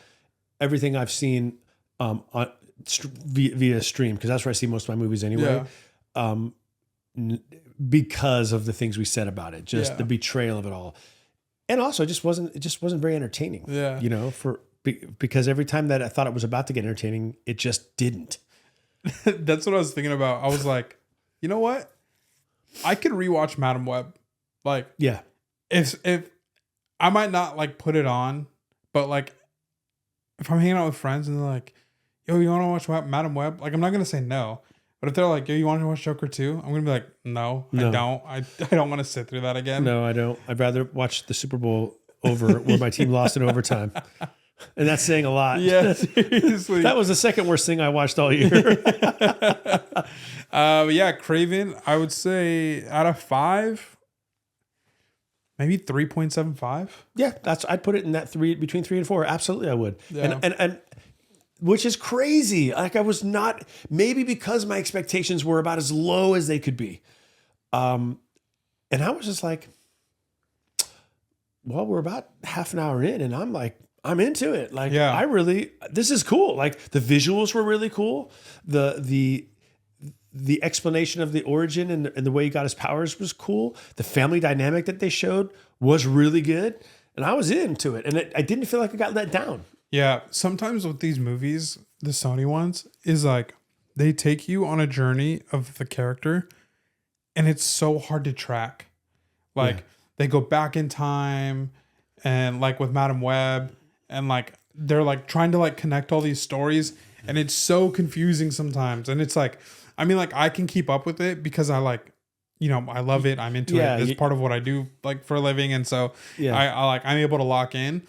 everything I've seen via stream, because that's where I see most of my movies anyway. Because of the things we said about it, just the betrayal of it all, and also it just wasn't very entertaining. Yeah, because every time that I thought it was about to get entertaining, it just didn't. That's what I was thinking about. I was like, you know what? I could rewatch Madam Web. Like, yeah, if I might not like put it on, but like if I'm hanging out with friends and they're like, yo, you want to watch Madam Web? Like, I'm not gonna say no. But if they're like, yo, you want to watch Joker 2? I'm gonna be like, no. I don't. I don't want to sit through that again. No, I don't. I'd rather watch the Super Bowl over where my team lost in overtime. And that's saying a lot. Yeah, seriously. That was the second worst thing I watched all year. Kraven, I would say out of 5, maybe 3.75. Yeah, I'd put it in that between 3 and 4. Absolutely, I would. Yeah. And which is crazy. Like, I was not, maybe because my expectations were about as low as they could be. And I was just like, well, we're about half an hour in, and I'm like, I'm into it. Like, this is cool. Like, the visuals were really cool. The explanation of the origin and the way he got his powers was cool. The family dynamic that they showed was really good. And I was into it. And I didn't feel like I got let down. Yeah. Sometimes with these movies, the Sony ones, is like, they take you on a journey of the character, and it's so hard to track. Like, they go back in time, and like with Madam Web, and like they're like trying to like connect all these stories, and it's so confusing sometimes. And it's like, I mean, like, I can keep up with it because I like, I love it. I'm into it. It's part of what I do like for a living. And so I'm able to lock in.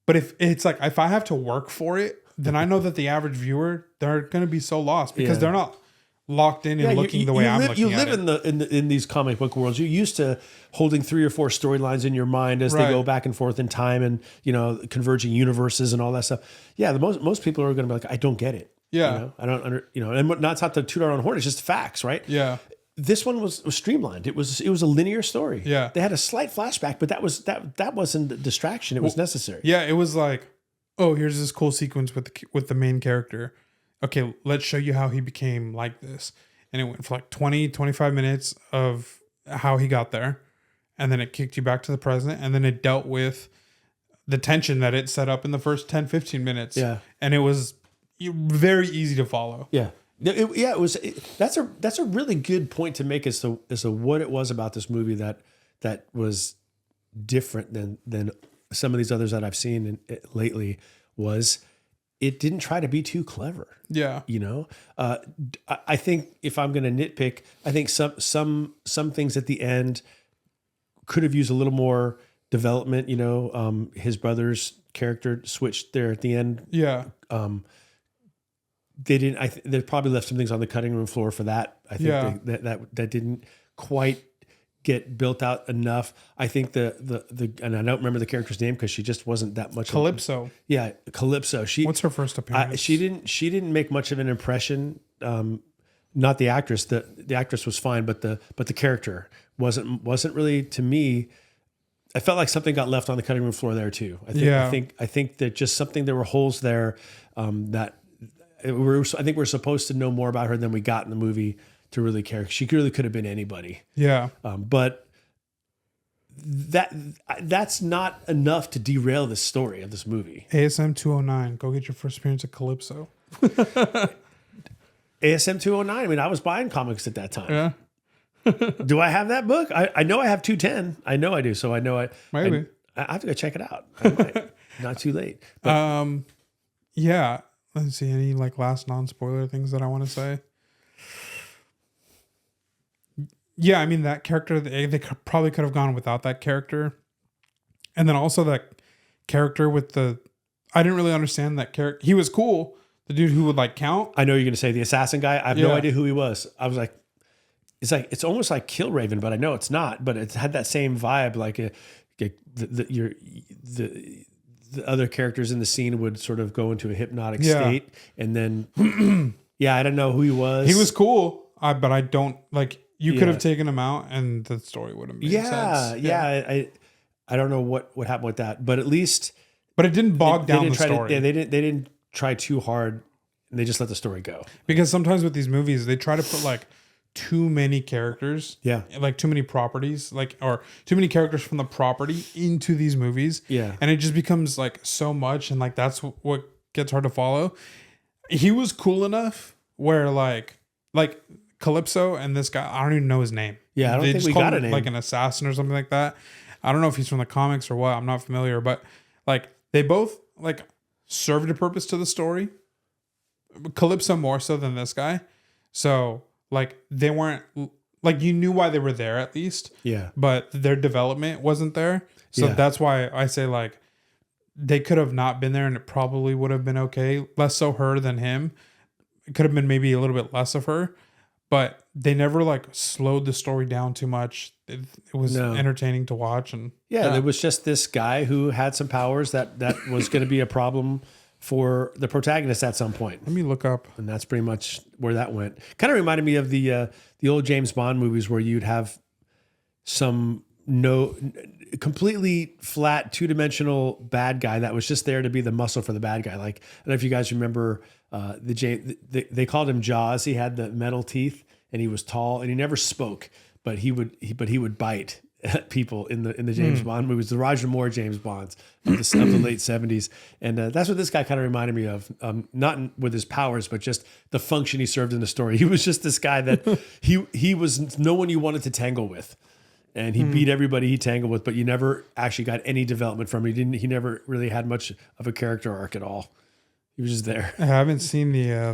But if it's like, if I have to work for it, then I know that the average viewer, they're going to be so lost because they're not locked in and looking the way I'm looking at it. You live in these comic book worlds. You're used to holding 3 or 4 storylines in your mind as they go back and forth in time, and converging universes and all that stuff. Yeah, most people are going to be like, I don't get it. Yeah, I don't and it's not to toot our own horn. It's just facts, right? Yeah. This one was streamlined. It was a linear story. Yeah, they had a slight flashback, but that wasn't a distraction. It was necessary. Yeah, it was like, oh, here's this cool sequence with the main character. Okay, let's show you how he became like this. And it went for like 20, 25 minutes of how he got there. And then it kicked you back to the present. And then it dealt with the tension that it set up in the first 10, 15 minutes. Yeah. And it was very easy to follow. Yeah. It was. That's a really good point to make as to what it was about this movie that was different than some of these others that I've seen lately. Was it didn't try to be too clever. Yeah. You know, I think if I'm going to nitpick, I think some things at the end could have used a little more development. You know, his brother's character switched there at the end. Yeah. They didn't. They probably left some things on the cutting room floor for that. I think that didn't quite get built out enough. I think the and I don't remember the character's name because she just wasn't that much. Calypso. Calypso. What's her first appearance? She didn't make much of an impression. Not the actress. The actress was fine, but the character wasn't really, to me. I felt like something got left on the cutting room floor there too. I think that just something, there were holes there that. I think we're supposed to know more about her than we got in the movie to really care. She really could have been anybody. Yeah. But that's not enough to derail the story of this movie. ASM 209. Go get your first appearance at Calypso. ASM 209. I mean, I was buying comics at that time. Yeah. Do I have that book? I know I have 210. I know I do. So I know Maybe. I have to go check it out. I might. Not too late. But, yeah. Let's see, any like last non-spoiler things that I want to say? Yeah, I mean, that character, they probably could have gone without that character. And then also that character with I didn't really understand that character. He was cool. The dude who would like count. I know you're going to say the assassin guy. I have no idea who he was. I was like, it's almost like Killraven, but I know it's not. But it had that same vibe, like the other characters in the scene would sort of go into a hypnotic state, and then I don't know who he was. He was cool, but I don't like. You could have taken him out, and the story would have made sense. Yeah. I don't know what happened with that, but at least. But it didn't bog down the story. They didn't try too hard. And they just let the story go. Because sometimes with these movies, they try to put like too many characters, like too many properties, or too many characters from the property into these movies, and it just becomes like so much, and like that's what gets hard to follow. He was cool enough where like Calypso and this guy, I don't even know his name. Yeah, I don't think we got a name, like an assassin or something like that. I don't know if he's from the comics or what. I'm not familiar, but like they both like served a purpose to the story. Calypso more so than this guy, so. Like they weren't like, you knew why they were there at least. Yeah. But their development wasn't there. So that's why I say like they could have not been there and it probably would have been okay. Less so her than him. It could have been maybe a little bit less of her. But they never like slowed the story down too much. It was entertaining to watch. And it was just this guy who had some powers that was going to be a problem for the protagonist at some point. Let me look up. And that's pretty much where that went. Kind of reminded me of the old James Bond movies where you'd have some completely flat two-dimensional bad guy that was just there to be the muscle for the bad guy. Like, I don't know if you guys remember they called him Jaws. He had the metal teeth and he was tall and he never spoke, but he would bite people in the James Bond movies, the Roger Moore James Bonds of the late 70s. And that's what this guy kind of reminded me of, not with his powers, but just the function he served in the story. He was just this guy that he was no one you wanted to tangle with. And he beat everybody he tangled with, but you never actually got any development from him. He never really had much of a character arc at all. He was just there. I haven't seen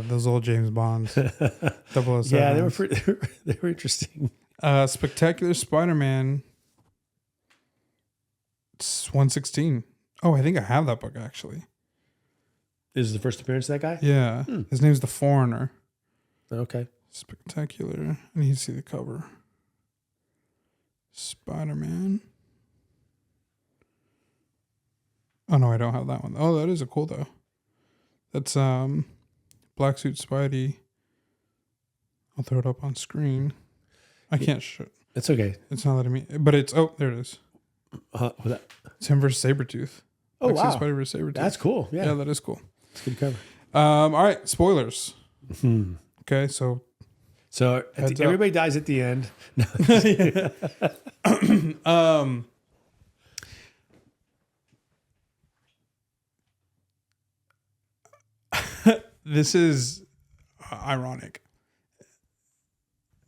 those old James Bonds. 007. Yeah, they were interesting. Spectacular Spider-Man 116. Oh, I think I have that book actually. This is the first appearance of that guy? Yeah. His name's The Foreigner. Okay. Spectacular. I need to see the cover. Spider-Man. Oh no, I don't have that one. Oh, that is a cool though. That's Black Suit Spidey. I'll throw it up on screen. I can't show. It's okay. It's not letting me. But it's there it is. It's him versus Sabretooth. Oh, Black wow. Suit Spidey versus Sabretooth. That's cool. Yeah, that is cool. It's a good cover. All right, spoilers. Okay, so everybody dies at the end. this is ironic,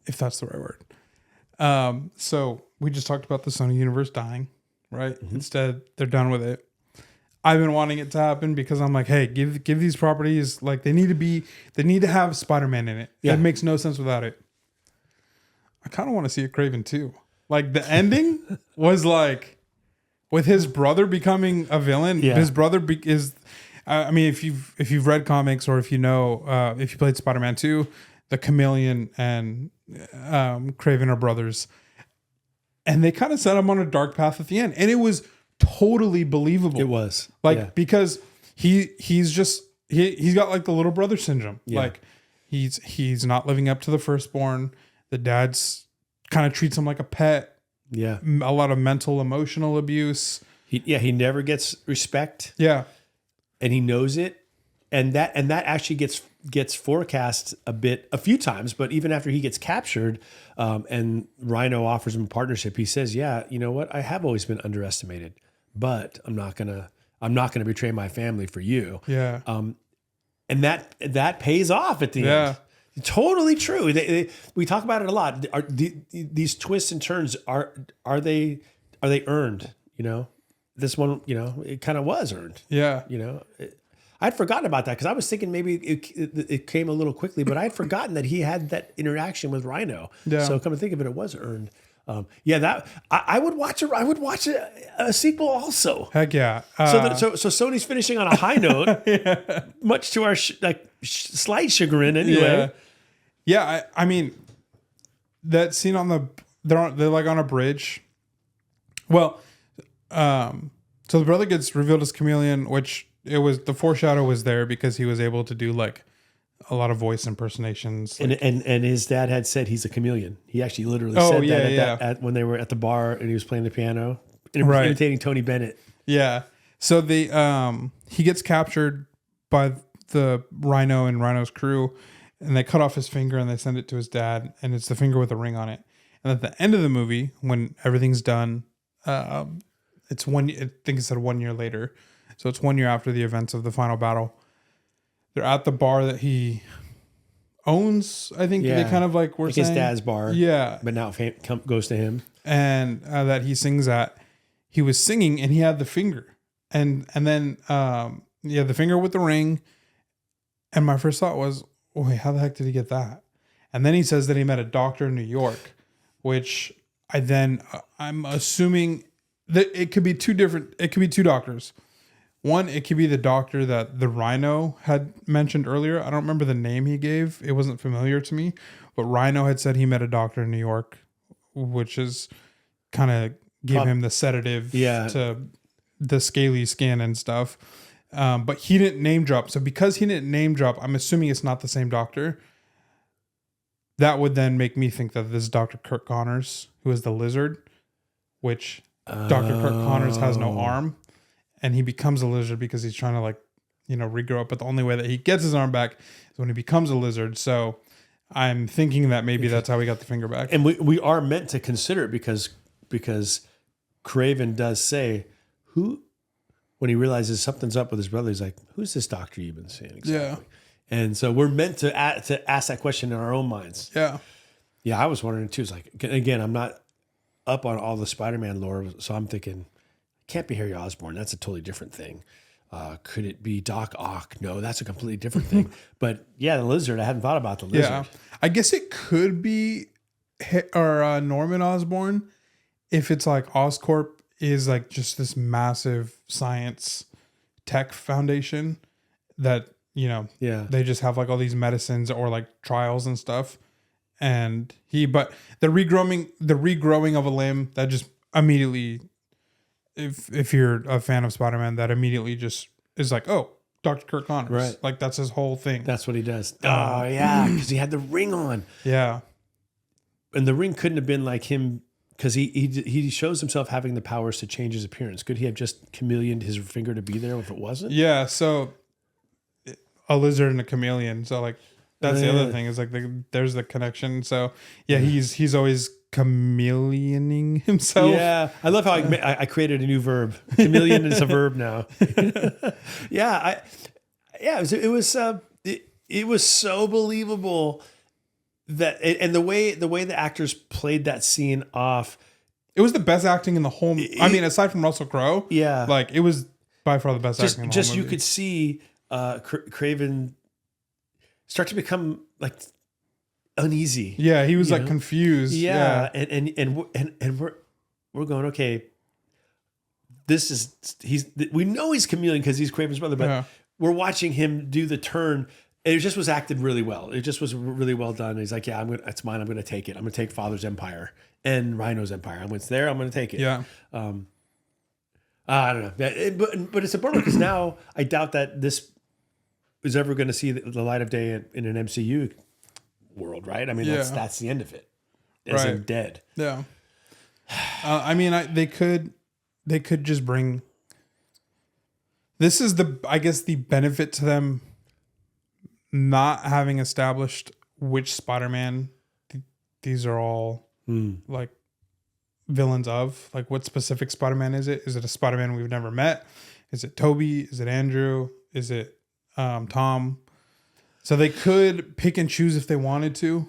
if that's the right word. So we just talked about the Sony universe dying, right? Mm-hmm. Instead, they're done with it. I've been wanting it to happen because I'm like, hey, give these properties, like, they need to have Spider-Man in it. Yeah. It makes no sense without it. I kind of want to see a Kraven too. Like, the ending was like with his brother becoming a villain. Yeah. His brother is. I mean, if you've read comics, or if you know, if you played Spider-Man 2, the Chameleon and Kraven are brothers, and they kind of set him on a dark path at the end, and it was totally believable. It was like, because he's got like the little brother syndrome. Yeah. Like, he's not living up to the firstborn. The dad's kind of treats him like a pet. Yeah. A lot of mental, emotional abuse. He never gets respect. Yeah. And he knows it. And that actually gets forecast a few times, but even after he gets captured, and Rhino offers him a partnership, he says, yeah, you know what? I have always been underestimated, but I'm not gonna betray my family for you. Yeah. And that pays off at the end. Totally true. We talk about it a lot. These twists and turns are they earned? You know, this one, you know, it kind of was earned. Yeah. You know, I'd forgotten about that because I was thinking maybe it came a little quickly, but I had forgotten that he had that interaction with Rhino. Yeah. So come to think of it, it was earned. That I would watch a sequel also. Heck yeah. So Sony's finishing on a high note, much to our slight chagrin anyway. Yeah. I mean, that scene they're like on a bridge. Well, so the brother gets revealed as Chameleon, which the foreshadow was there because he was able to do like a lot of voice impersonations. Like, and his dad had said he's a chameleon. He actually literally said that when they were at the bar and he was playing the piano, imitating Tony Bennett. Yeah. So he gets captured by the Rhino and Rhino's crew, and they cut off his finger and they send it to his dad, and it's the finger with a ring on it. And at the end of the movie, when everything's done, it's I think it said 1 year later. So it's 1 year after the events of the final battle. They're at the bar that he owns. I think they kind of like were like saying. his dad's bar. Yeah. But now fame goes to him. And that he sings at. He was singing and he had the finger. And then the finger with the ring. And my first thought was, wait, how the heck did he get that? And then he says that he met a doctor in New York, which I'm assuming that it could be two doctors. One, it could be the doctor that the Rhino had mentioned earlier. I don't remember the name he gave. It wasn't familiar to me. But Rhino had said he met a doctor in New York, which is kind of gave him the sedative to the scaly skin and stuff. But he didn't name drop. So because he didn't name drop, I'm assuming it's not the same doctor. That would then make me think that this is Dr. Kirk Connors, who is the lizard, which Dr. Kirk Connors has no arm. And he becomes a lizard because he's trying to regrow up. But the only way that he gets his arm back is when he becomes a lizard. So I'm thinking that maybe that's how he got the finger back. And we are meant to consider it because Kraven does say, when he realizes something's up with his brother, he's like, who's this doctor you've been seeing? Exactly. Yeah. And so we're meant to ask that question in our own minds. Yeah. Yeah, I was wondering too. It's like, again, I'm not up on all the Spider-Man lore, so I'm thinking, can't be Harry Osborn. That's a totally different thing. Could it be Doc Ock? No, that's a completely different thing. But yeah, the lizard. I hadn't thought about the lizard. Yeah, I guess it could be Norman Osborn if it's like Oscorp is like just this massive science tech foundation that they just have like all these medicines or like trials and stuff. But the regrowing of a limb that just immediately. If you're a fan of Spider-Man, that immediately just is like, oh, Dr. Kirk Connors. Right. Like, that's his whole thing. That's what he does. Oh, yeah, because he had the ring on. Yeah. And the ring couldn't have been like him because he shows himself having the powers to change his appearance. Could he have just chameleoned his finger to be there if it wasn't? Yeah, so a lizard and a chameleon. So, like, that's the other thing is, like, there's the connection. So, yeah, he's always chameleoning himself. Yeah, I love how I created a new verb. Chameleon is a verb now. It it was so believable that, and the way the actors played that scene off. It was the best acting in the whole. I mean, aside from Russell Crowe, Yeah, like it was by far the best acting in the whole movie. You could see Kraven start to become like uneasy. Yeah, he was like confused. Yeah, and we're going, okay, we know he's chameleon because he's Kraven's brother, but we're watching him do the turn. And it just was acted really well. It just was really well done. He's like, yeah, it's mine. I'm going to take it. I'm going to take Father's empire and Rhino's empire. It's there. I'm going to take it. Yeah. I don't know. But it's a bummer because now I doubt that this is ever going to see the light of day in an MCU world, right? I mean, that's the end of it. As in dead. Yeah. I mean, they could just bring. This is I guess the benefit to them not having established which Spider-Man these are all like villains of. Like, what specific Spider-Man is it? Is it a Spider-Man we've never met? Is it Toby? Is it Andrew? Is it Tom? So they could pick and choose if they wanted to.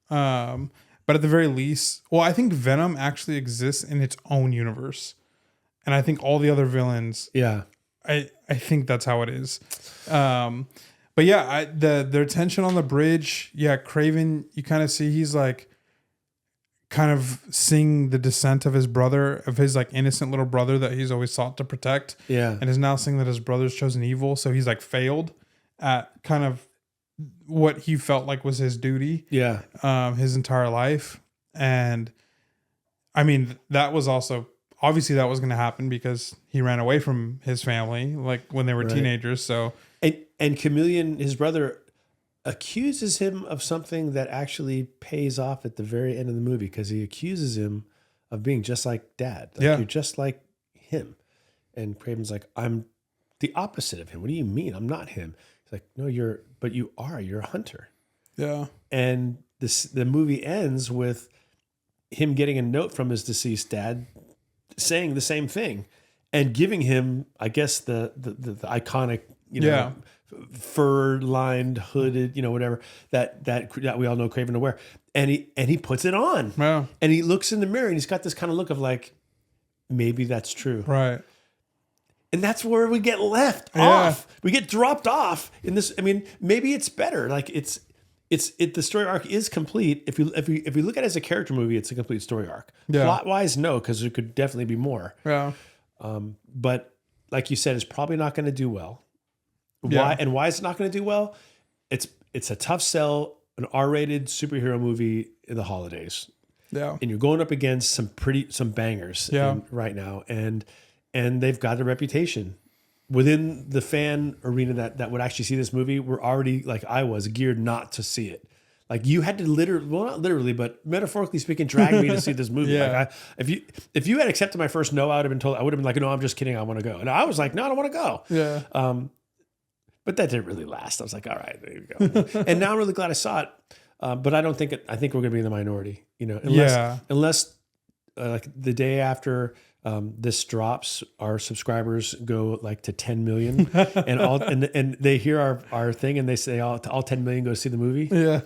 But at the very least, well, I think Venom actually exists in its own universe. And I think all the other villains, I think that's how it is. But yeah, their tension on the bridge, Kraven, you kind of see he's like kind of seeing the descent of his brother, of his like innocent little brother that he's always sought to protect. Yeah. And is now seeing that his brother's chosen evil. So he's like failed at kind of what he felt like was his duty. Yeah. His entire life. And I mean, that was also, obviously that was going to happen because he ran away from his family, like when they were teenagers. So, and Chameleon, his brother, accuses him of something that actually pays off at the very end of the movie because he accuses him of being just like Dad. Like, you're just like him. And Kraven's like, I'm the opposite of him. What do you mean? I'm not him. He's like, no, you're a hunter. Yeah. And the movie ends with him getting a note from his deceased dad saying the same thing and giving him, I guess, the iconic, fur-lined, hooded, whatever that we all know Kraven to wear, and he puts it on, and he looks in the mirror, and he's got this kind of look of like, maybe that's true, right? And that's where we get left off. We get dropped off in this. I mean, maybe it's better. Like the story arc is complete. If we look at it as a character movie, it's a complete story arc. Plot wise, no, because there could definitely be more. Yeah. But like you said, it's probably not going to do well. Why is it not going to do well? It's a tough sell, an R-rated superhero movie in the holidays. Yeah. And you're going up against some bangers right now, and they've got a reputation within the fan arena that would actually see this movie. We're already, like I was, geared not to see it. Like, you had to not literally, but metaphorically speaking, drag me to see this movie. Like, if you had accepted my first no, I would have been like, no, I'm just kidding, I want to go. And I was like, no, I don't want to go. Yeah. But that didn't really last. I was like, all right, there you go. And now I'm really glad I saw it. But I don't think I think we're going to be in the minority, unless like the day after this drops, our subscribers go like to 10 million and they hear our thing and they say all 10 million go see the movie. Yeah.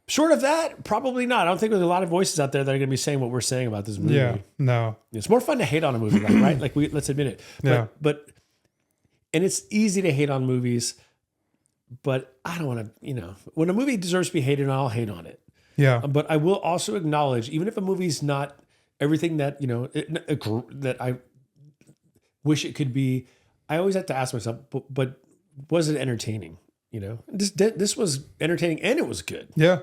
Short of that, probably not. I don't think there's a lot of voices out there that are going to be saying what we're saying about this movie. Yeah, no. It's more fun to hate on a movie, right? Like, let's admit it. But and it's easy to hate on movies, but I don't want to, when a movie deserves to be hated on, I'll hate on it. Yeah. But I will also acknowledge, even if a movie's not everything that, that I wish it could be, I always have to ask myself, but was it entertaining? This was entertaining and it was good. Yeah.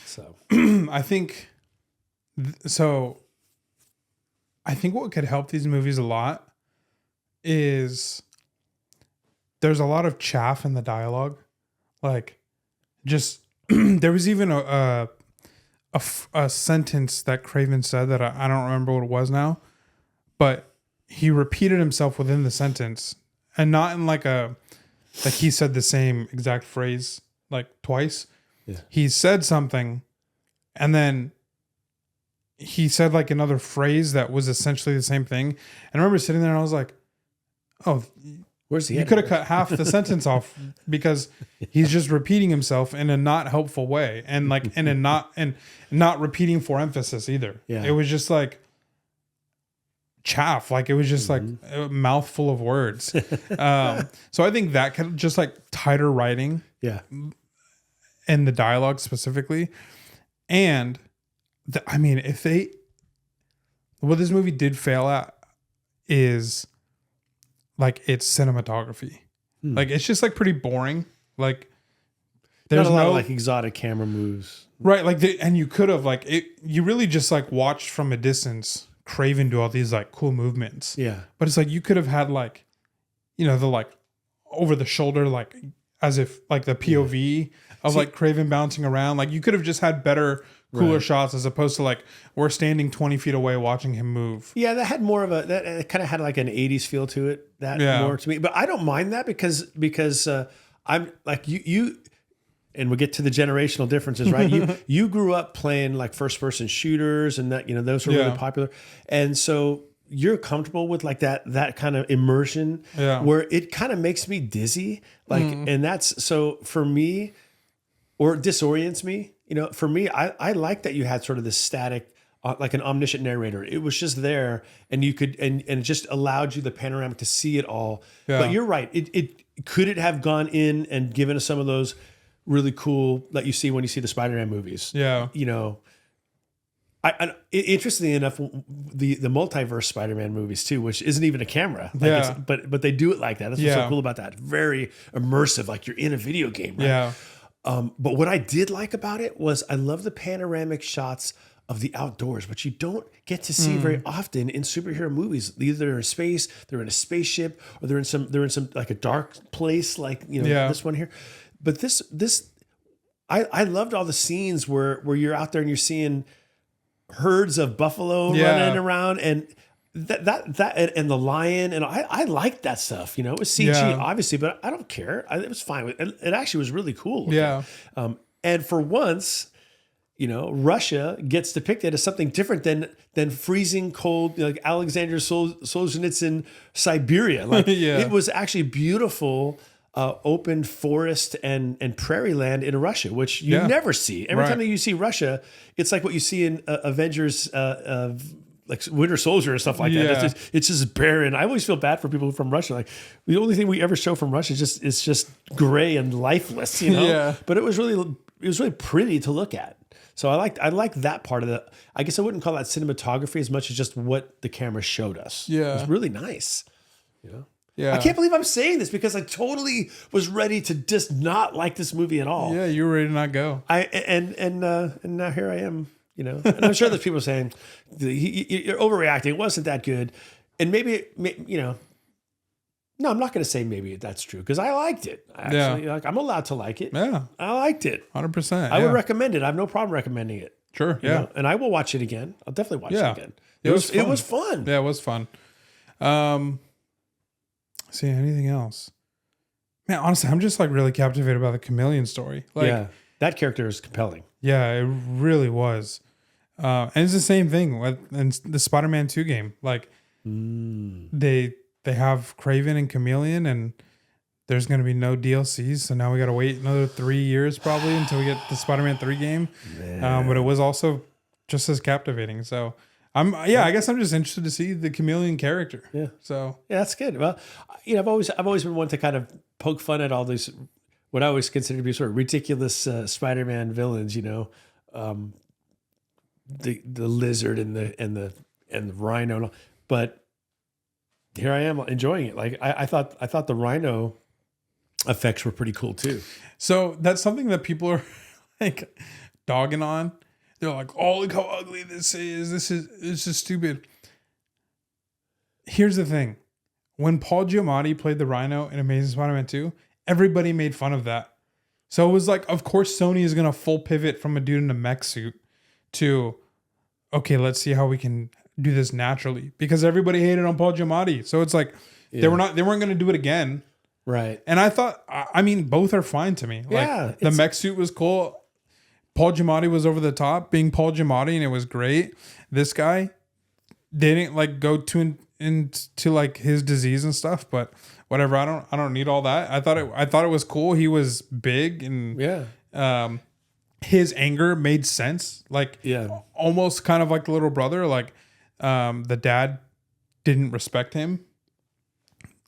So I think what could help these movies a lot is there's a lot of chaff in the dialogue. Like, just there was even a sentence that Kraven said that I don't remember what it was now, but he repeated himself within the sentence, and not in like he said the same exact phrase like twice. Yeah. He said something, and then he said like another phrase that was essentially the same thing. And I remember sitting there and I was like, oh, Where's the You could have cut half the sentence off because he's just repeating himself in a not helpful way, and like not repeating for emphasis either. Yeah. It was just like chaff. Like it was just like a mouthful of words. So I think that kind of just like tighter writing. Yeah. And the dialogue specifically. And I mean, what this movie did fail at is like its cinematography. Like it's just like pretty boring. Like there's not a lot of like exotic camera moves. Right. Like, and you could have like you really just like watched from a distance Kraven do all these like cool movements. Yeah. But it's like, you could have had like, the like over the shoulder, like as if like the POV of like Kraven bouncing around. Like you could have just had better, cooler shots as opposed to like we're standing 20 feet away watching him move. Yeah, that had more of that kind of had like an 80s feel to it. That more to me. But I don't mind that because I'm like you and we'll get to the generational differences, right? You grew up playing like first person shooters and that, those were really popular. And so you're comfortable with like that kind of immersion where it kind of makes me dizzy. Like, and that's, so for me, or it disorients me, for me, I like that you had sort of this static, like an omniscient narrator. It was just there and you could, and it just allowed you the panoramic to see it all. Yeah. But you're right. Could it have gone in and given us some of those really cool that you see when you see the Spider-Man movies? Yeah. Interestingly enough, the multiverse Spider-Man movies too, which isn't even a camera. Like but they do it like that. That's what's so cool about that. Very immersive, like you're in a video game. Right? Yeah. But what I did like about it was I love the panoramic shots of the outdoors, which you don't get to see very often in superhero movies. Either they're in space, they're in a spaceship, or they're in some like a dark place, like this one here. But I loved all the scenes where you're out there and you're seeing herds of buffalo running around and that and the lion, and I liked that stuff. It was CG obviously, but I don't care. It was fine. It actually was really cool looking. Yeah. And for once, Russia gets depicted as something different than freezing cold, like Alexander Solzhenitsyn Siberia. Like it was actually beautiful. Open forest and prairie land in Russia, which you never see. Every time that you see Russia, it's like what you see in Avengers, like Winter Soldier and stuff like that. It's just barren. I always feel bad for people from Russia. Like the only thing we ever show from Russia is just gray and lifeless, But it was really pretty to look at. So I liked that part of it. I guess I wouldn't call that cinematography as much as just what the camera showed us. Yeah, it was really nice. Yeah. I can't believe I'm saying this because I totally was ready to just not like this movie at all. Yeah, you were ready to not go. And now here I am, And I'm sure there's people saying you're overreacting. It wasn't that good, and maybe no, I'm not going to say maybe that's true because I liked it. Actually, I'm allowed to like it. Yeah, I liked it 100%. I would recommend it. I have no problem recommending it. Sure, and I will watch it again. I'll definitely watch it again. It was fun. Yeah, it was fun. See anything else? Man, honestly, I'm just like really captivated by the Chameleon story. Like, that character is compelling. Yeah, it really was. And it's the same thing in the Spider-Man 2 game. Like they have Kraven and Chameleon, and there's going to be no DLCs. So now we got to wait another 3 years probably until we get the Spider-Man 3 game. But it was also just as captivating. So I guess I'm just interested to see the Chameleon character. Yeah. So that's good. Well, I've always been one to kind of poke fun at all these what I always consider to be sort of ridiculous Spider-Man villains. The lizard and the rhino, and all. But here I am enjoying it. Like I thought the rhino effects were pretty cool too. So that's something that people are like dogging on. They're like, oh, look how ugly this is. This is stupid. Here's the thing. When Paul Giamatti played the Rhino in Amazing Spider-Man 2, everybody made fun of that. So it was like, of course, Sony is going to full pivot from a dude in a mech suit to, okay, let's see how we can do this naturally. Because everybody hated on Paul Giamatti. So it's like, they weren't going to do it again. Right. And I thought, both are fine to me. Like the mech suit was cool. Paul Giamatti was over the top being Paul Giamatti, and it was great. This guy, they didn't like go too into like his disease and stuff, but whatever. I don't need all that. I thought it was cool. He was big and his anger made sense. Like almost kind of like the little brother. Like the dad didn't respect him.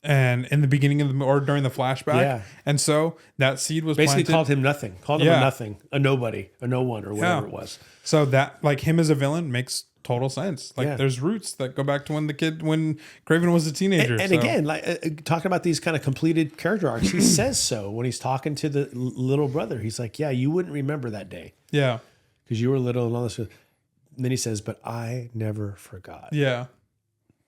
And in the beginning of or during the flashback, and so that seed was basically planted. called him nothing, called him a nothing, a nobody, a no one, or whatever it was. So that like him as a villain makes total sense. Like there's roots that go back to when Kraven was a teenager. And again, like talking about these kind of completed character arcs, he says so when he's talking to the little brother. He's like, "Yeah, you wouldn't remember that day, because you were little and all this." And then he says, "But I never forgot." Yeah.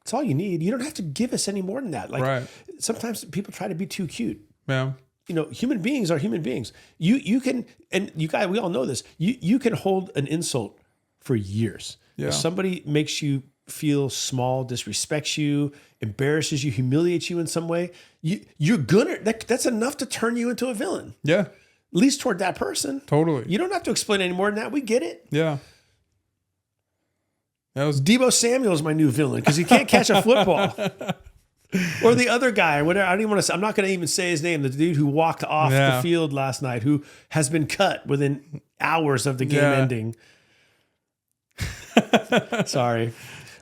That's all you need. You don't have to give us any more than that. Like sometimes people try to be too cute. Yeah. You know, human beings are human beings. You can, and you guys, we all know this. You can hold an insult for years. Yeah. If somebody makes you feel small, disrespects you, embarrasses you, humiliates you in some way, you're gonna. That's enough to turn you into a villain. Yeah. At least toward that person. Totally. You don't have to explain any more than that. We get it. Yeah. That was Debo Samuel's my new villain because he can't catch a football. Or the other guy, whatever. I don't even want to say, I'm not going to even say his name. The dude who walked off the field last night, who has been cut within hours of the game ending. Sorry.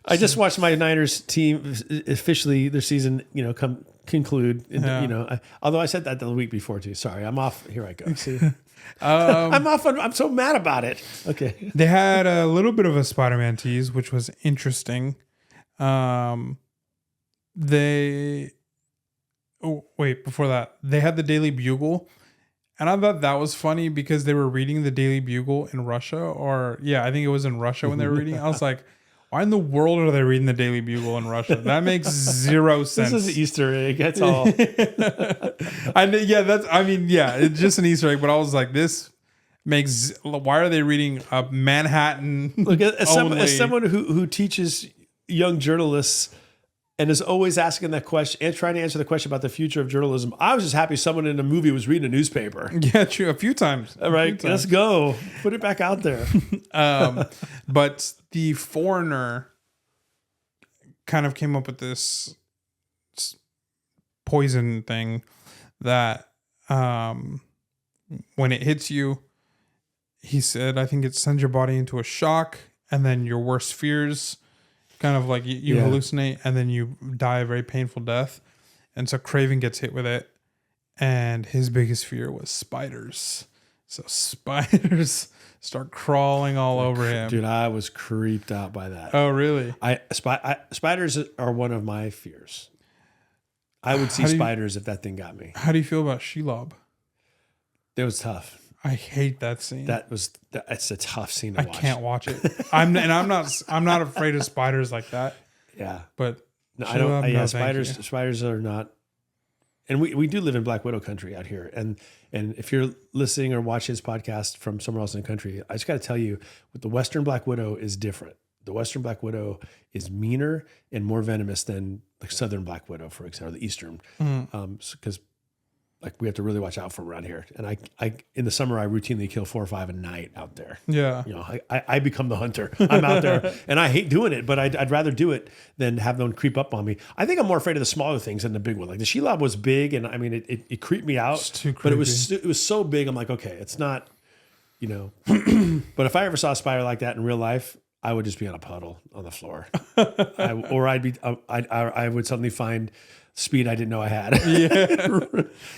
I just watched my Niners team officially their season, conclude. Although I said that the week before too. Sorry, I'm off. Here I go. See, I'm off. I'm so mad about it. Okay. They had a little bit of a Spider-Man tease, which was interesting. Before that, they had the Daily Bugle. And I thought that was funny because they were reading the Daily Bugle in Russia, I think it was in Russia when they were reading. I was like, why in the world are they reading the Daily Bugle in Russia? That makes zero sense. This is an Easter egg. That's all. It's just an Easter egg. But I was like, why are they reading a Manhattan? Look, as someone who teaches young journalists and is always asking that question and trying to answer the question about the future of journalism, I was just happy someone in a movie was reading a newspaper. Yeah, true. A few times. All right, let's go. Put it back out there. But the Foreigner kind of came up with this poison thing that when it hits you, he said, I think it sends your body into a shock, and then your worst fears kind of like you hallucinate, and then you die a very painful death. And so Kraven gets hit with it, and his biggest fear was spiders. So spiders start crawling all over him. Dude, I was creeped out by that. Oh, really? Spiders are one of my fears. I would see spiders if that thing got me. How do you feel about Shelob? It was tough. I hate that scene. It's a tough scene to watch. I can't watch it. I'm not afraid of spiders like that. Yeah. But no, I don't. Yeah, spiders are not. And we do live in Black Widow country out here. And if you're listening or watching this podcast from somewhere else in the country, I just got to tell you, with the Western Black Widow is different. The Western Black Widow is meaner and more venomous than the Southern Black Widow, for example, or the Eastern. Because like we have to really watch out for around here. And I in the summer I routinely kill 4 or 5 a night out there. Yeah. I become the hunter. I'm out there and I hate doing it, but I'd rather do it than have them creep up on me. I think I'm more afraid of the smaller things than the big one. Like the Shelob was big, and I mean it creeped me out. It's too creepy. But it was so big. I'm like, okay, it's not, But if I ever saw a spider like that in real life, I would just be on a puddle on the floor, I would suddenly find speed I didn't know I had. Yeah.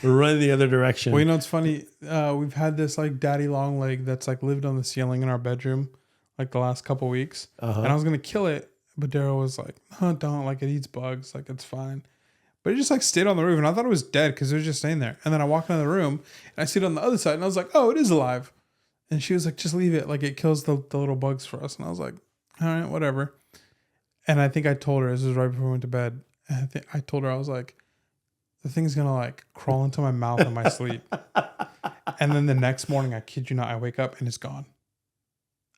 Run the other direction. Well, it's funny. We've had this like daddy long leg that's like lived on the ceiling in our bedroom like the last couple weeks. And I was going to kill it, but Daryl was like, "Oh, don't, like it eats bugs. Like it's fine." But it just like stayed on the roof, and I thought it was dead because it was just staying there. And then I walked into the room and I see it on the other side, and I was like, "Oh, it is alive." And she was like, "Just leave it. Like it kills the little bugs for us." And I was like, "All right, whatever." And I think I told her, this was right before we went to bed, I told her, I was like, the thing's going to like crawl into my mouth in my sleep. And then the next morning, I kid you not, I wake up and it's gone.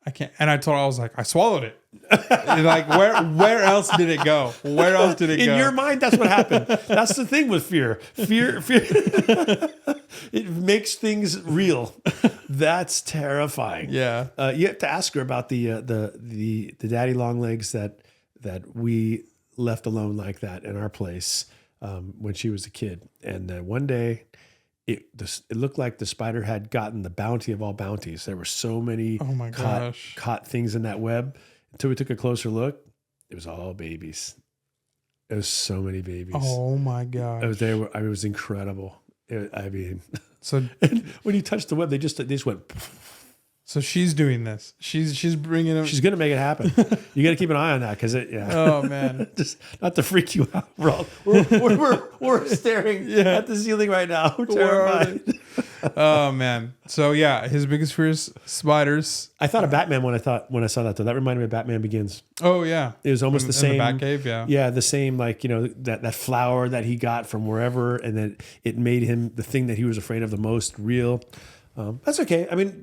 I can't. And I told her, I was like, I swallowed it. Like, where else did it go? Where else did it go? In your mind, that's what happened. That's the thing with fear. Fear. It makes things real. That's terrifying. Yeah. You have to ask her about the daddy long legs that we left alone like that in our place when she was a kid. And one day, it looked like the spider had gotten the bounty of all bounties. There were so many Oh my gosh. caught things in that web. Until we took a closer look, it was all babies. It was so many babies. Oh my gosh. It was incredible. So when you touched the web, they just went. So she's doing this. She's bringing them. She's gonna make it happen. You got to keep an eye on that because Oh man, just not to freak you out. We're staring at the ceiling right now. We're terrified. Oh man. So yeah, his biggest fear is spiders. I thought of Batman when I saw that though. That reminded me of Batman Begins. Oh yeah, it was almost the same. In the Batcave, yeah. Yeah, the same that flower that he got from wherever, and then it made him the thing that he was afraid of the most real. That's okay. I mean,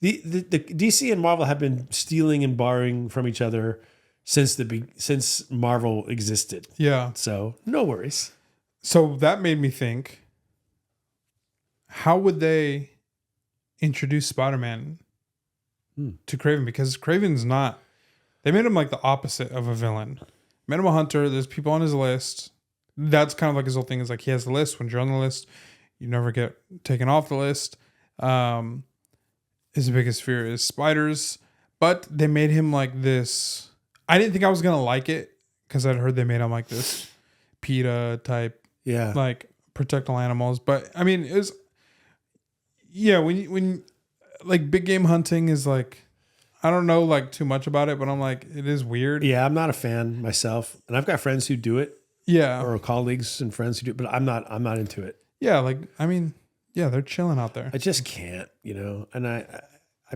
the DC and Marvel have been stealing and borrowing from each other since Marvel existed. Yeah. So no worries. So that made me think, how would they introduce Spider-Man to Kraven? Because Kraven's not. They made him like the opposite of a villain. Made him a hunter. There's people on his list. That's kind of like his whole thing. Is like he has the list. When you're on the list, you never get taken off the list. His biggest fear is spiders, but they made him like this. I didn't think I was gonna like it because I'd heard they made him like this PETA type, like protect all animals. But I mean, it was, when like big game hunting is like, I don't know like too much about it, but I'm like, it is weird. Yeah, I'm not a fan myself, and I've got friends who do it. Yeah, or colleagues and friends who do it, but I'm not into it. Yeah, like I mean. Yeah, they're chilling out there. I just can't, and I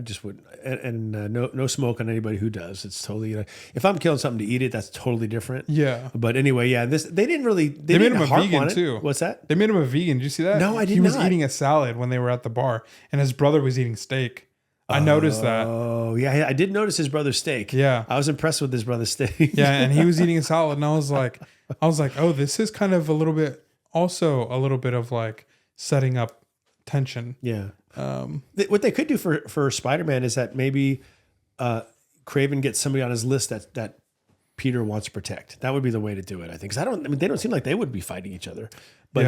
just wouldn't. And no smoke on anybody who does. It's totally, if I'm killing something to eat it, that's totally different. Yeah. But anyway, they didn't really. They made him a vegan too. What's that? They made him a vegan. Did you see that? No, I didn't. He was eating a salad when they were at the bar, and his brother was eating steak. I noticed that. Oh yeah, I did notice his brother's steak. Yeah, I was impressed with his brother's steak. Yeah, and he was eating a salad, and I was like, oh, this is kind of a little bit of like setting up tension. Yeah. What they could do for Spider-Man is that maybe Kraven gets somebody on his list that Peter wants to protect. That would be the way to do it, I think. Because they don't seem like they would be fighting each other. But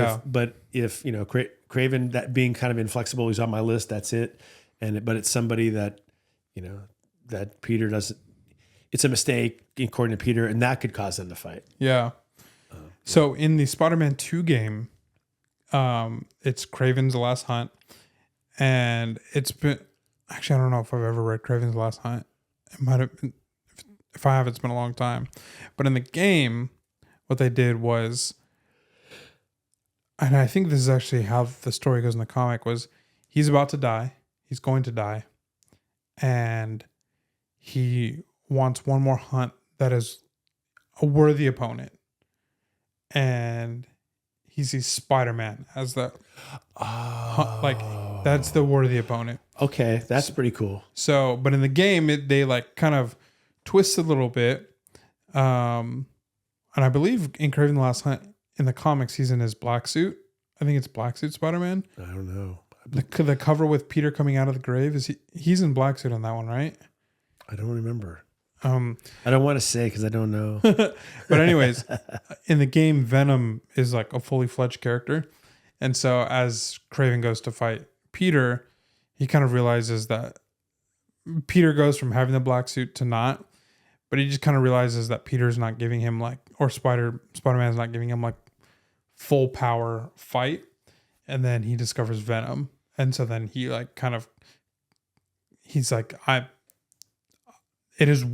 if Kraven, that being kind of inflexible, he's on my list, that's it. But it's somebody that that Peter doesn't. It's a mistake according to Peter, and that could cause them to fight. Yeah. So in the Spider-Man 2 game, it's Kraven's Last Hunt, and it's been, actually I don't know if I've ever read Kraven's Last Hunt. It might have been, if I have, it's been a long time. But in the game, what they did was, and I think this is actually how the story goes in the comic, was he's about to die. He's going to die. And he wants one more hunt that is a worthy opponent. And he sees Spider-Man as the that's the worthy opponent. Okay, that's pretty cool. So, but in the game, they like kind of twist a little bit. And I believe in Kraven the Last Hunt, in the comics, he's in his black suit. I think it's black suit Spider-Man. I don't know. The cover with Peter coming out of the grave, he's in black suit on that one, right? I don't remember. I don't want to say because I don't know. But anyways, in the game, Venom is like a fully fledged character. And so as Kraven goes to fight Peter, he kind of realizes that Peter goes from having the black suit to not. But he just kind of realizes that Peter's not giving him or Spider-Man's not giving him like full power fight. And then he discovers Venom. And so then he he's like, it is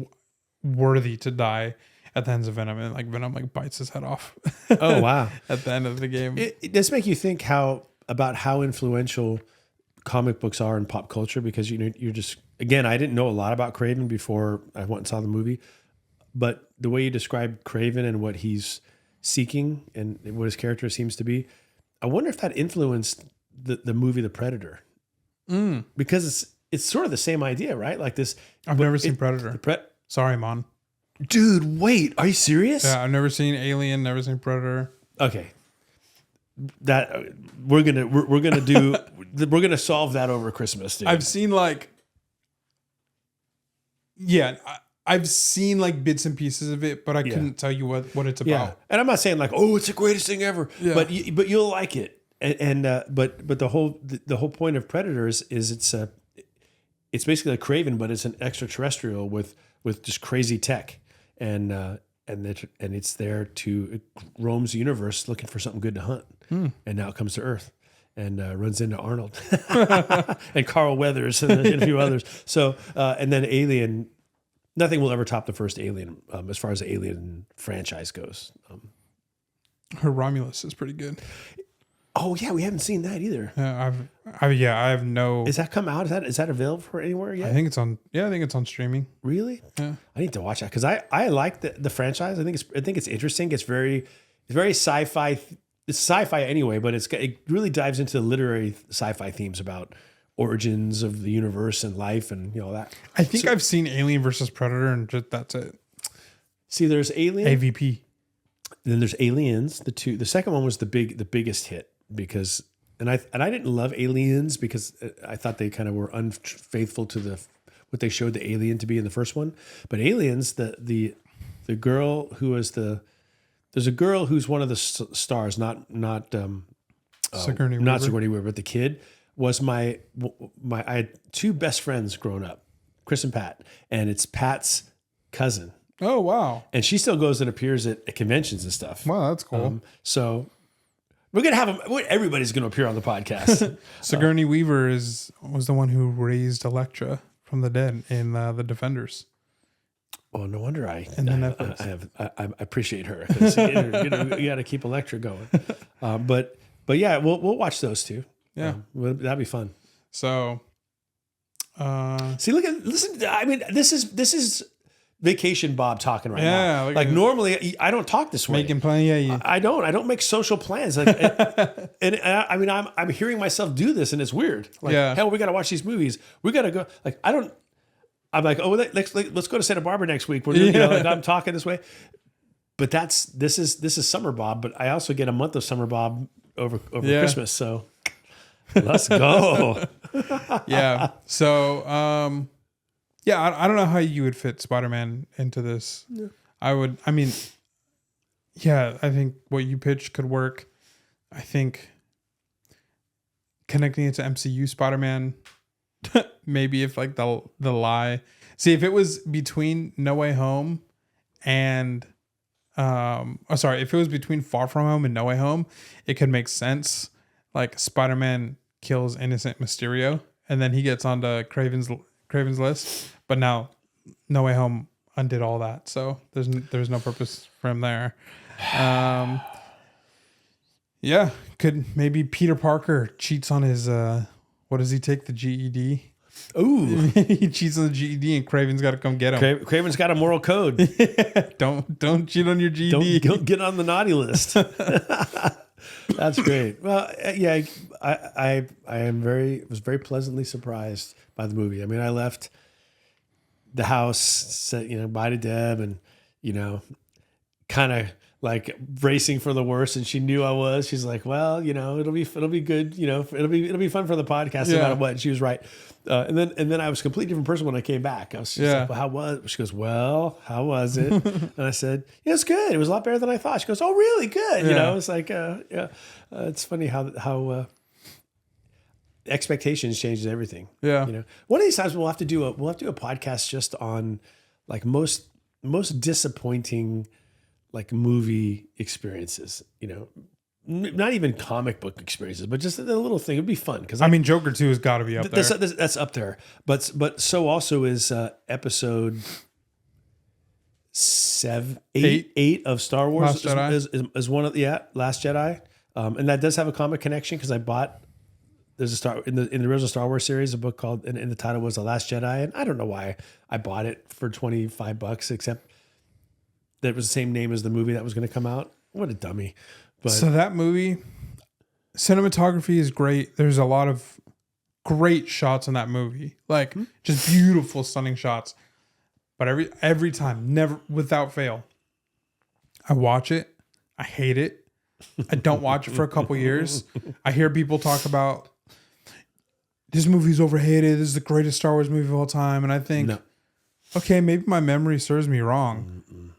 worthy to die at the hands of Venom, and Venom bites his head off. Oh wow! At the end of the game, it does make you think about how influential comic books are in pop culture, because you're just, again, I didn't know a lot about Kraven before I went and saw the movie, but the way you describe Kraven and what he's seeking and what his character seems to be, I wonder if that influenced the movie The Predator, because it's sort of the same idea, right? Like this. I've never seen Predator. Sorry, Mon. Dude, wait, are you serious? Yeah, I've never seen Alien, never seen Predator. Okay. That we're gonna solve that over Christmas, dude. I've seen I I've seen like bits and pieces of it, but I couldn't tell you what it's Yeah, about. and I'm not saying like, oh, it's the greatest thing ever, but you'll like it. But the whole point of Predators is it's basically a Kraven, but it's an extraterrestrial with just crazy tech, and it's there it roams the universe looking for something good to hunt, and now it comes to Earth and runs into Arnold and Carl Weathers and a few others. So and then Alien, nothing will ever top the first Alien as far as the Alien franchise goes. Her Romulus is pretty good. Oh yeah, we haven't seen that either. I have no. Is that come out? Is that available for anywhere yet? I think it's on. Yeah, I think it's on streaming. Really? Yeah. I need to watch that because I like the franchise. I think it's interesting. It's very sci-fi. It's sci-fi anyway, but it really dives into the literary sci-fi themes about origins of the universe and life and that. I think I've seen Alien versus Predator, and that's it. See, there's Alien. AVP. Then there's Aliens. The second one was the biggest hit because I didn't love Aliens because I thought they kind of were unfaithful to what they showed the alien to be in the first one. But Aliens, the girl who was there's a girl who's one of the stars, not Sigourney Weaver. Not Sigourney Weaver, but the kid was my I had two best friends growing up, Chris and Pat, and it's Pat's cousin. Oh wow! And she still goes and appears at conventions and stuff. Wow, that's cool. So we're gonna have them. Everybody's gonna appear on the podcast. Sigourney Weaver was the one who raised Elektra from the dead in the Defenders. Oh, no wonder I appreciate her. You got to keep Elektra going. But yeah, we'll watch those two. Yeah, that'd be fun. So, listen. I mean, this is Vacation Bob talking right now. Yeah, like normally I don't talk this way. Making plans. Yeah, I don't make social plans. Like, and I mean, I'm hearing myself do this, and it's weird. Like, hell, we got to watch these movies. We got to go. Like, I'm like, oh, let's go to Santa Barbara next week. Like I'm talking this way, but this is Summer Bob. But I also get a month of Summer Bob over Christmas. So let's go. Yeah. So, I don't know how you would fit Spider-Man into this. Yeah. I think what you pitched could work. I think connecting it to MCU Spider-Man. Maybe if like the lie. See, if it was between No Way Home and if it was between Far From Home and No Way Home, it could make sense. Like Spider-Man kills innocent Mysterio, and then he gets onto Kraven's list. But now No Way Home undid all that, so there's no purpose for him there. Could maybe Peter Parker cheats on his what does he take, the GED? Ooh. He cheats on the GED and Kraven's got to come get him. Craven's got a moral code. Don't cheat on your GED. Don't get on the naughty list. That's great. Well, yeah, I was very pleasantly surprised by the movie. I mean, I left the house, said, bye to Deb, and, kind of like bracing for the worst, and she knew I was. She's like, "Well, it'll be good. It'll be fun for the podcast, no matter what." And she was right. And then I was a completely different person when I came back. I was just like, "Well, how was?" She goes, "Well, how was it?" And I said, "Yeah, it's good. It was a lot better than I thought." She goes, "Oh, really? Good." It's like, it's funny how expectations changes everything. Yeah. One of these times we'll have to do a podcast just on like most disappointing like movie experiences, not even comic book experiences, but just a little thing. It'd be fun because Joker 2 has got to be up there. That's up there, but so also is episode 8 of Star Wars. Last Jedi. Is one of Last Jedi, and that does have a comic connection because I bought. There's in the original Star Wars series, a book called, and the title was The Last Jedi, and I don't know why I bought it for $25, except that it was the same name as the movie that was going to come out. What a dummy! But so that movie, cinematography is great. There's a lot of great shots in that movie, like just beautiful, stunning shots. But every time, never without fail, I watch it. I hate it. I don't watch it for a couple years. I hear people talk about this movie's overhated. This is the greatest Star Wars movie of all time, and I think okay, maybe my memory serves me wrong.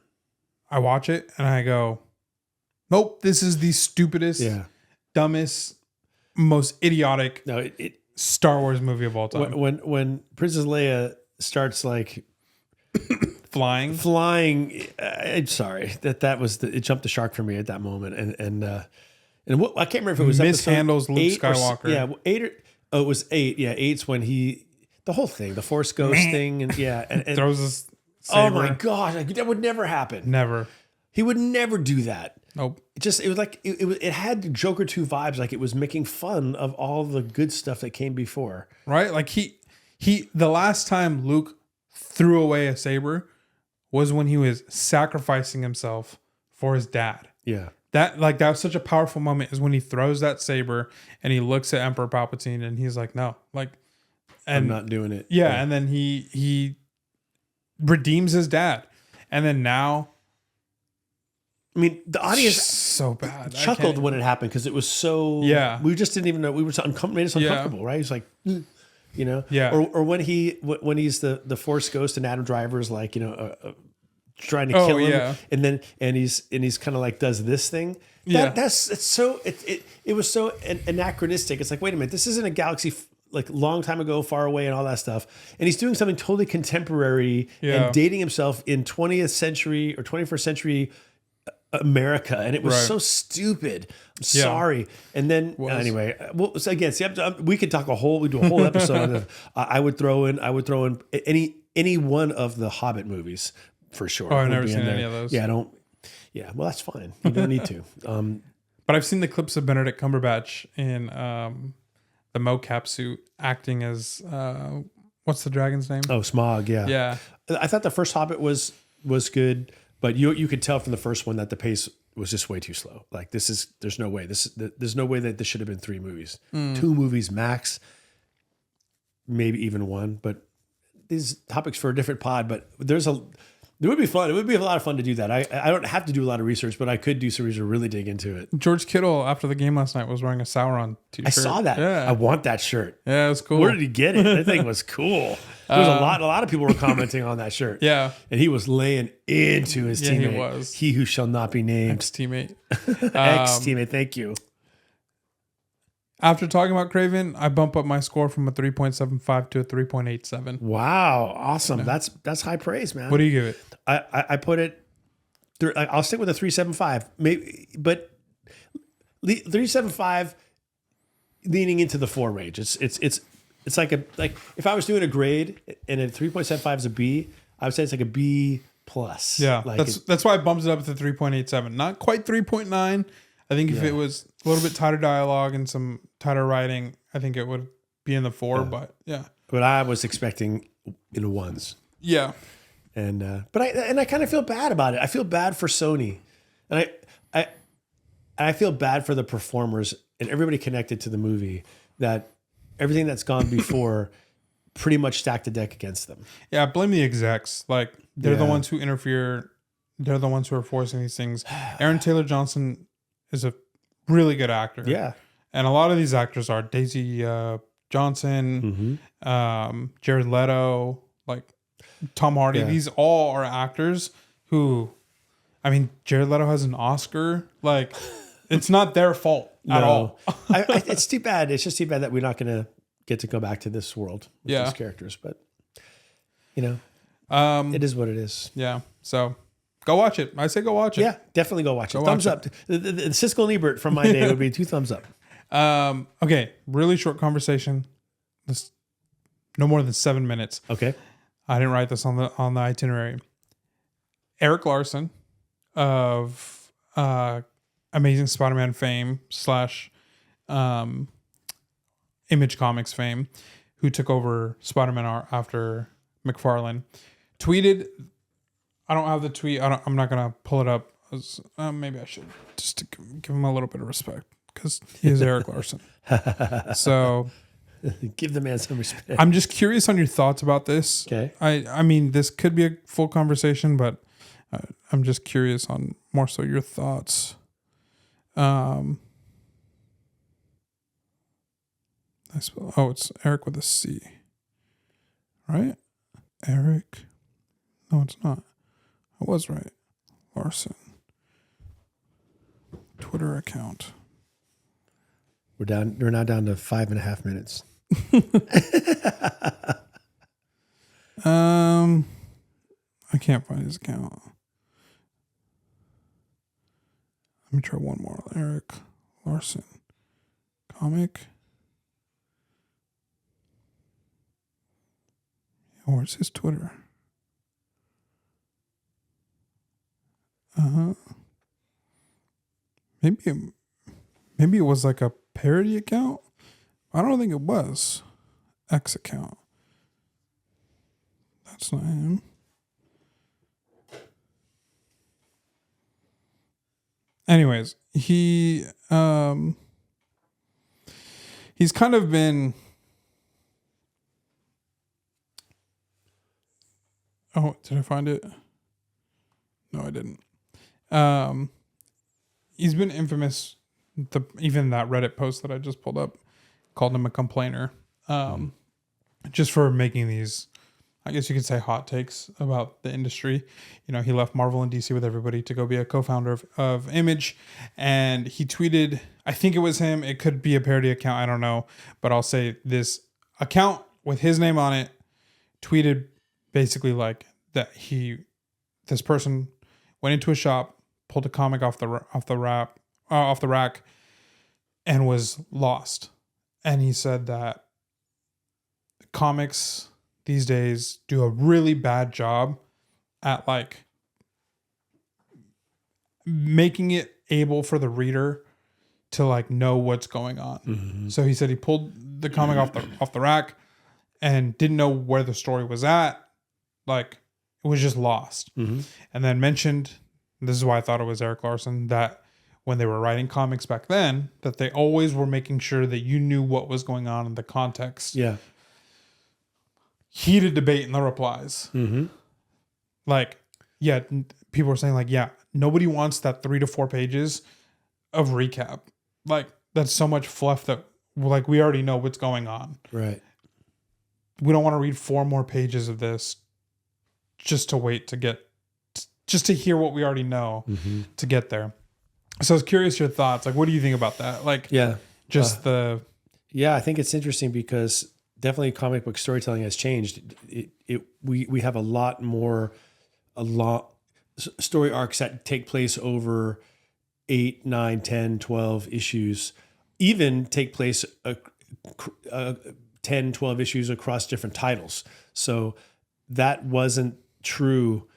I watch it and I go, nope, this is the stupidest, dumbest, most idiotic Star Wars movie of all time. When Princess Leia starts like flying, I'm sorry that was it jumped the shark for me at that moment, and what, I can't remember if it was mishandles Luke Skywalker. Skywalker. 8 or it was 8. Yeah, 8's when the whole thing, the Force Ghost thing, and and throws his saber. Oh my gosh, that would never happen. Never. He would never do that. Nope. It was like it had Joker 2 vibes, like it was making fun of all the good stuff that came before. Right? Like he the last time Luke threw away a saber was when he was sacrificing himself for his dad. Yeah. That was such a powerful moment, is when he throws that saber and he looks at Emperor Palpatine and he's like, no, like, and I'm not doing it. Yeah. And then he redeems his dad. And then now, I mean, the audience so bad chuckled when it happened because it was so. Yeah, we just didn't even know. We were so made us uncomfortable, right? He's like, you know, Or when he's the Force Ghost and Adam Driver's like, trying to kill him, and he's kind of like does this thing. It was so anachronistic. It's like, wait a minute, this isn't a galaxy like long time ago, far away, and all that stuff. And he's doing something totally contemporary and dating himself in 20th century or 21st century America, and it was so stupid. I'm sorry. And then anyway, well, so again, we could talk we do a whole episode on this. I would throw in any one of the Hobbit movies for sure. Oh, I've never seen any of those. Yeah, well, that's fine. You don't need to. But I've seen the clips of Benedict Cumberbatch in the mocap suit acting as what's the dragon's name? Oh, Smaug. Yeah. Yeah. I thought the first Hobbit was good. But you could tell from the first one that the pace was just way too slow. Like there's no way. There's no way that this should have been 3 movies. 2 movies max, maybe even 1. But these topics for a different pod. But it would be fun. It would be a lot of fun to do that. I don't have to do a lot of research, but I could do some research to really dig into it. George Kittle, after the game last night, was wearing a Sauron t-shirt. I saw that. Yeah. I want that shirt. Yeah, it was cool. Where did he get it? That thing was cool. There was a lot of people were commenting on that shirt. Yeah. And he was laying into his teammate. He was. He who shall not be named. Ex-teammate. Ex-teammate, thank you. After talking about Kraven, I bump up my score from a 3.75 to a 3.87. Wow. Awesome. Yeah. That's high praise, man. What do you give it? I put it, I'll stick with a 3.75. Maybe, but 3.75 leaning into the 4 range. It's like if I was doing a grade and a 3.75 is a B, I would say it's like a B plus. Yeah, that's why I bumped it up to 3.87. Not quite 3.9. I think if it was a little bit tighter dialogue and some tighter writing, I think it would be in the 4. But yeah, but I was expecting in the 1s. Yeah, and I kind of feel bad about it. I feel bad for Sony, and I feel bad for the performers and everybody connected to the movie that. Everything that's gone before pretty much stacked the deck against them. Yeah, blame the execs. Like, they're the ones who interfere. They're the ones who are forcing these things. Aaron Taylor Johnson is a really good actor. Yeah. And a lot of these actors are Daisy Johnson, Jared Leto, like Tom Hardy. Yeah. These all are actors who, I mean, Jared Leto has an Oscar. Like, it's not their fault. At all. It's too bad. It's just too bad that we're not going to get to go back to this world with these characters. But, it is what it is. Yeah. So go watch it. I say go watch it. Yeah, definitely go watch it. Thumbs up. The Siskel and Ebert from my day would be 2 thumbs up. Okay. Really short conversation. This no more than 7 minutes. Okay. I didn't write this on the itinerary. Erik Larsen of Amazing Spider-Man fame / Image Comics fame, who took over Spider-Man art after McFarlane, tweeted. I don't have the tweet. I'm not gonna pull it up. Maybe I should just to give him a little bit of respect because he is Erik Larsen. So give the man some respect. I'm just curious on your thoughts about this. Okay. I mean, this could be a full conversation, but I'm just curious on more so your thoughts. It's Erik with a C, right? Erik No, it's not. I was right. Larsen. Twitter account. We're now down to 5.5 minutes. I can't find his account. Let me try one more. Erik Larsen. Comic. Where's his Twitter? Maybe it was like a parody account. I don't think it was. X account. That's not him. Anyways, he's kind of been. Oh, did I find it? No, I didn't. He's been infamous. Even that Reddit post that I just pulled up called him a complainer, just for making these, I guess you could say, hot takes about the industry. You know, he left Marvel and DC with everybody to go be a co-founder of Image, and he tweeted, I think it was him, it could be a parody account, I don't know, but I'll say this account with his name on it tweeted basically like that this person went into a shop, pulled a comic off the rack, and was lost. And he said that comics these days do a really bad job at like making it able for the reader to like know what's going on. Mm-hmm. So he said he pulled the comic off the rack and didn't know where the story was at. Like it was just lost. Mm-hmm. And then mentioned, this is why I thought it was Erik Larsen, that when they were writing comics back then, that they always were making sure that you knew what was going on in the context. Yeah. Heated debate in the replies. Mm-hmm. Like, yeah, people were saying like, yeah, nobody wants that 3 to 4 pages of recap. Like, that's so much fluff that like we already know what's going on. Right. We don't want to read 4 more pages of this just to wait to just to hear what we already know to get there. So I was curious your thoughts. Like, what do you think about that? Like, yeah, yeah, I think it's interesting because definitely comic book storytelling has changed. We have a lot story arcs that take place over 8, 9, 10, 12 issues, even take place 10, 12 issues across different titles. So that wasn't true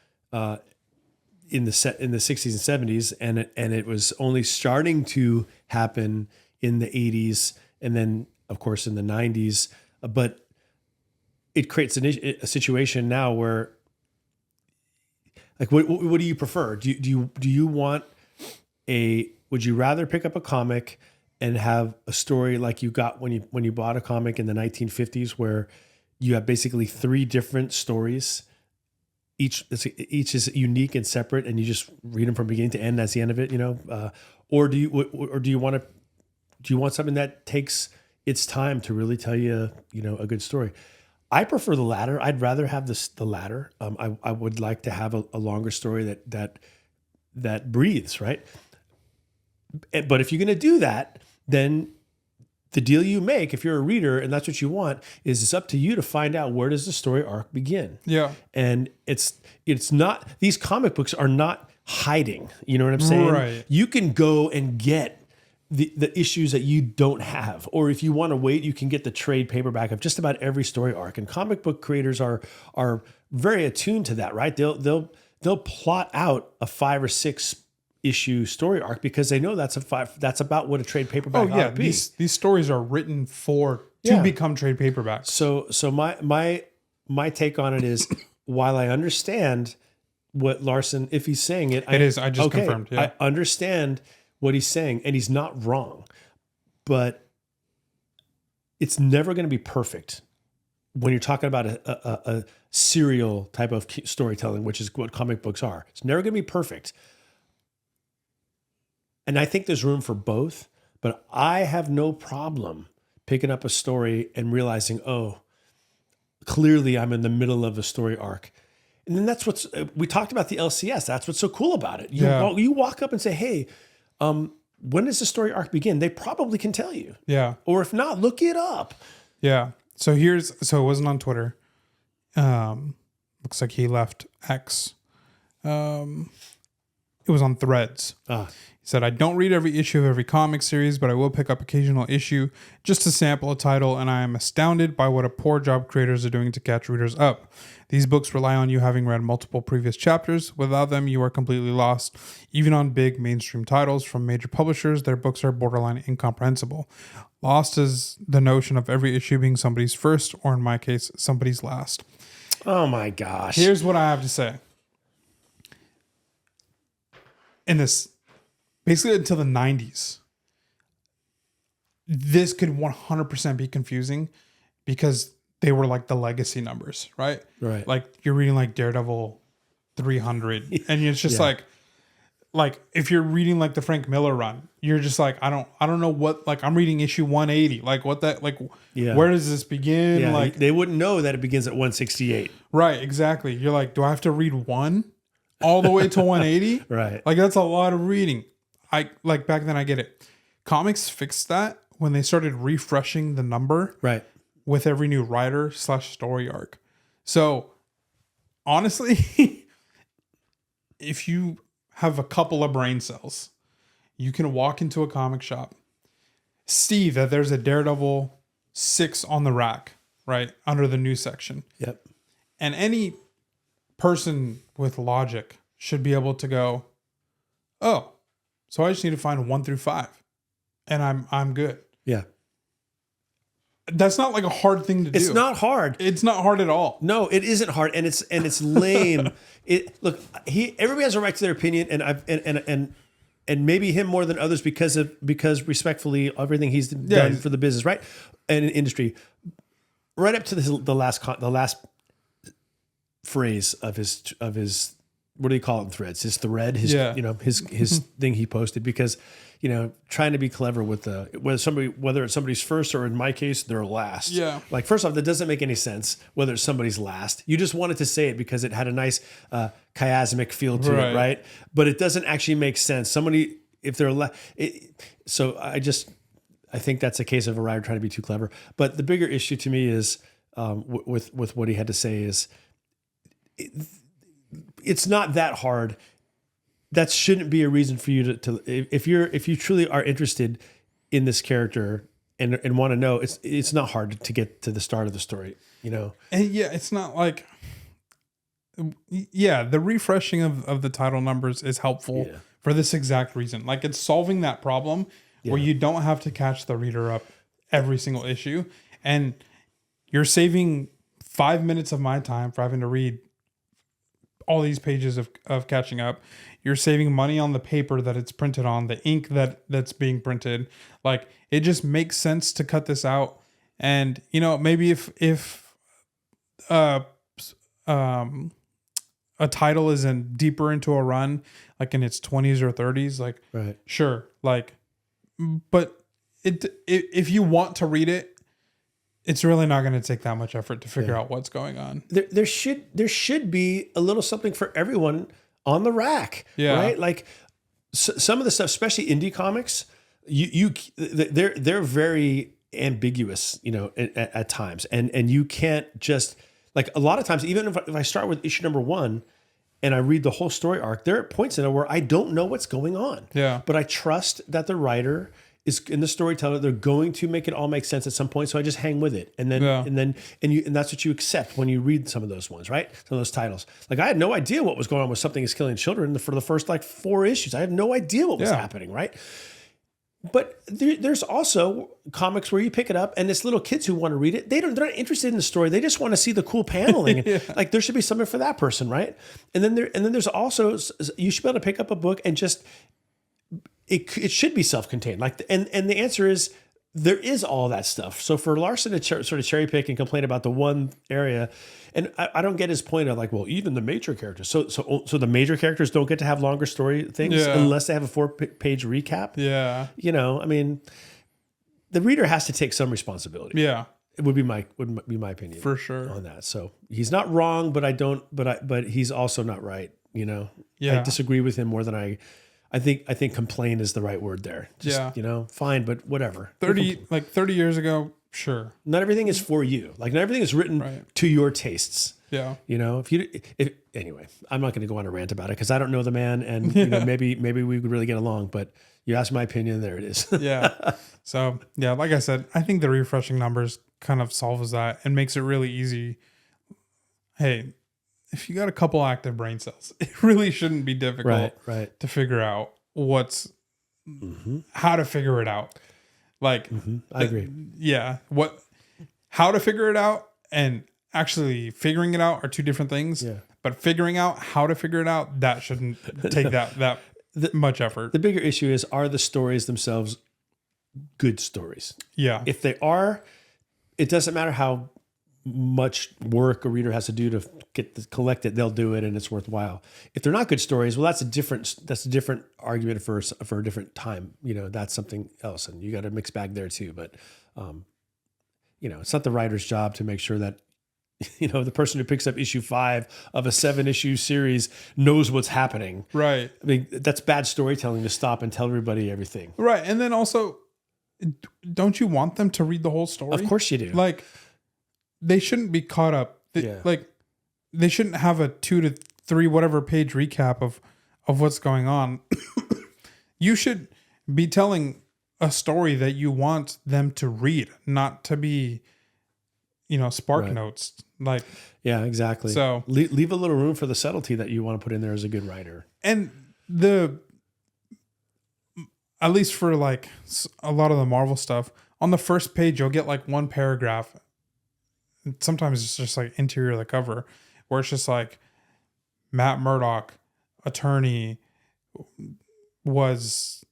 in the 60s and 70s, and it was only starting to happen in the 80s, and then of course in the 90s. But it creates a situation now where, like, what do you prefer? Do you want would you rather pick up a comic and have a story like you got when you bought a comic in the 1950s, where you have basically 3 different stories? Each is unique and separate, and you just read them from beginning to end. That's the end of it, you know. Or do you want something that takes its time to really tell you, you know, a good story? I prefer the latter. I'd rather have the latter. I would like to have a longer story that breathes, right? But if you're going to do that, then the deal you make, if you're a reader and that's what you want, is it's up to you to find out, where does the story arc begin? Yeah. And it's not, these comic books are not hiding. You know what I'm saying? Right. You can go and get the issues that you don't have, or if you want to wait, you can get the trade paperback of just about every story arc. And comic book creators are very attuned to that, right? They'll plot out a 5 or 6 issue story arc because they know that's about what a trade paperback ought to be. These stories are written to become trade paperbacks. So my take on it is, while I understand what Larsen, if he's saying it, I just confirmed. Yeah. I understand what he's saying, and he's not wrong, but it's never going to be perfect when you're talking about a serial type of storytelling, which is what comic books are. It's never going to be perfect. And I think there's room for both, but I have no problem picking up a story and realizing, oh, clearly I'm in the middle of a story arc. And then that's what's, we talked about the LCS. That's what's so cool about it. Yeah. You walk up and say, hey, when does the story arc begin? They probably can tell you. Yeah. Or if not, look it up. Yeah. So it wasn't on Twitter. Looks like he left X. It was on Threads. He said, I don't read every issue of every comic series, but I will pick up occasional issue just to sample a title, and I am astounded by what a poor job creators are doing to catch readers up. These books rely on you having read multiple previous chapters. Without them, you are completely lost. Even on big mainstream titles from major publishers, their books are borderline incomprehensible. Lost is the notion of every issue being somebody's first, or in my case, somebody's last. Oh my gosh. Here's what I have to say. In this, basically until the 90s, this could 100% be confusing because they were like the legacy numbers, right? Right. Like you're reading like Daredevil 300 and it's just like if you're reading like the Frank Miller run, you're just like, I don't know what, like I'm reading issue 180. Like what that, like where does this begin? Yeah, like they wouldn't know that it begins at 168. Right, exactly. You're like, do I have to read one all the way to 180? Right. Like that's a lot of reading. I like back then I get it. Comics fixed that when they started refreshing the number Right. with every new writer / story arc. So honestly, if you have a couple of brain cells, you can walk into a comic shop, see that there's a Daredevil 6 on the rack, right? Under the news section. Yep. And any person with logic should be able to go, oh, so I just need to find 1 through 5 and I'm good. Yeah. That's not like a hard thing to do. It's not hard. It's not hard at all. No, it isn't hard, and it's lame. Everybody has a right to their opinion, and maybe him more than others because respectfully everything he's done for the business, right, and in industry, right up to the last phrase of his what do you call it in Threads? His thread, his thing he posted, because trying to be clever with whether it's somebody's first or in my case their last. Yeah. Like first off, that doesn't make any sense whether it's somebody's last. You just wanted to say it because it had a nice chiasmic feel to it, right? But it doesn't actually make sense. Somebody if they're so I think that's a case of a writer trying to be too clever. But the bigger issue to me is with what he had to say is it's not that hard. That shouldn't be a reason for you to if you truly are interested in this character and want to know, it's not hard to get to the start of the story, And it's not like the refreshing of the title numbers is helpful for this exact reason. Like it's solving that problem where you don't have to catch the reader up every single issue, and you're saving 5 minutes of my time for having to read all these pages of catching up. You're saving money on the paper that it's printed on, the ink that's being printed. Like it just makes sense to cut this out. And maybe if a title is deeper into a run, like in its 20s or 30s, like right. Sure, like, but if you want to read it, it's really not going to take that much effort to figure out what's going on. There should be a little something for everyone on the rack, right? Like some of the stuff, especially indie comics, they're very ambiguous, at times, and you can't just like a lot of times. Even if I start with issue number 1 and I read the whole story arc, there are points in it where I don't know what's going on. Yeah, but I trust that the writer is in the storyteller. They're going to make it all make sense at some point. So I just hang with it. And then, and that's what you accept when you read some of those ones, right? Some of those titles. Like I had no idea what was going on with Something is Killing Children for the first 4 issues. I had no idea what was happening, right? But there's also comics where you pick it up and it's little kids who want to read it. They're not interested in the story. They just want to see the cool paneling. Like there should be something for that person, right? And then there's also, you should be able to pick up a book and just, it should be self-contained. And the answer is there is all that stuff. So for Larsen to sort of cherry pick and complain about the one area, and I don't get his point of even the major characters. So the major characters don't get to have longer story things unless they have a 4-page recap. Yeah. I mean, the reader has to take some responsibility. Yeah. It would be my opinion for sure on that. So he's not wrong, but he's also not right. You know, Yeah. I disagree with him more than I think complain is the right word there. Just, Yeah. you know, fine, but whatever. 30 years ago, sure. Not everything is for you. Like not everything is written to your tastes. Yeah. You know, if anyway, I'm not going to go on a rant about it because I don't know the man, and you know, maybe we would really get along. But you asked my opinion, there it is. Yeah. So yeah, like I said, I think the refreshing numbers kind of solves that and makes it really easy. Hey, if you got a couple active brain cells, it really shouldn't be difficult to figure out how to figure it out. Like, I agree. Yeah. How to figure it out and actually figuring it out are two different things. Yeah. But figuring out how to figure it out, that shouldn't take that much effort. The bigger issue is, are the stories themselves good stories? Yeah. If they are, it doesn't matter how much work a reader has to do to collect it, they'll do it and it's worthwhile. If they're not good stories, well, that's a different argument for a different time. You know, that's something else, and you got a mixed bag there too. But you know, it's not the writer's job to make sure that, you know, the person who picks up issue 5 of a 7-issue series knows what's happening. Right. I mean, that's bad storytelling to stop and tell everybody everything. Right. And then also, don't you want them to read the whole story? Of course you do. Like, they shouldn't be caught up. Like, they shouldn't have a 2 to 3 whatever page recap of what's going on. You should be telling a story that you want them to read, not to be, you know, spark notes. Like, yeah, exactly. So leave a little room for the subtlety that you want to put in there as a good writer. And at least for like a lot of the Marvel stuff, on the first page, you'll get like one paragraph. Sometimes it's just like interior of the cover where it's just like Matt Murdock, attorney, was,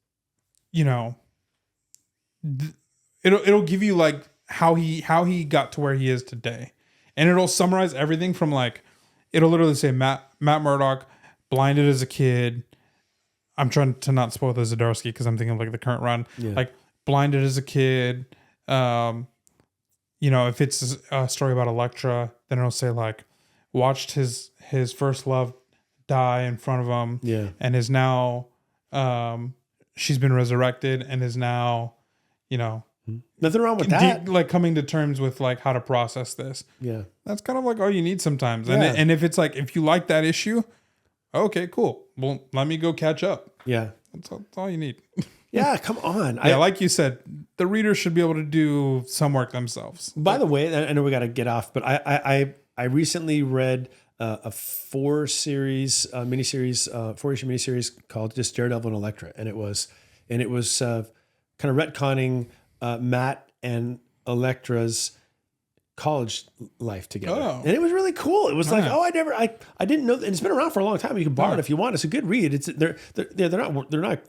you know, it'll give you like how he got to where he is today. And it'll summarize everything from like, it'll literally say Matt Murdock, blinded as a kid. I'm trying to not spoil the Zdarsky because I'm thinking of like the current run. Yeah. Like blinded as a kid. You know, if it's a story about Elektra, then it'll say like watched his first love die in front of him. Yeah. And is now she's been resurrected and is now, you know, nothing wrong with that. Like coming to terms with like how to process this. Yeah. That's kind of like all you need sometimes. Yeah. And if it's like, if you like that issue, okay, cool. Well, let me go catch up. Yeah. That's all you need. Yeah, come on. Yeah, like you said, the reader should be able to do some work themselves. By the way, I know we got to get off, but I recently read a 4-issue miniseries called just Daredevil and Elektra, and it was kind of retconning Matt and Elektra's college life together. Oh. And it was really cool. It was like, I didn't know that. And it's been around for a long time. You can borrow it if you want. It's a good read. They're not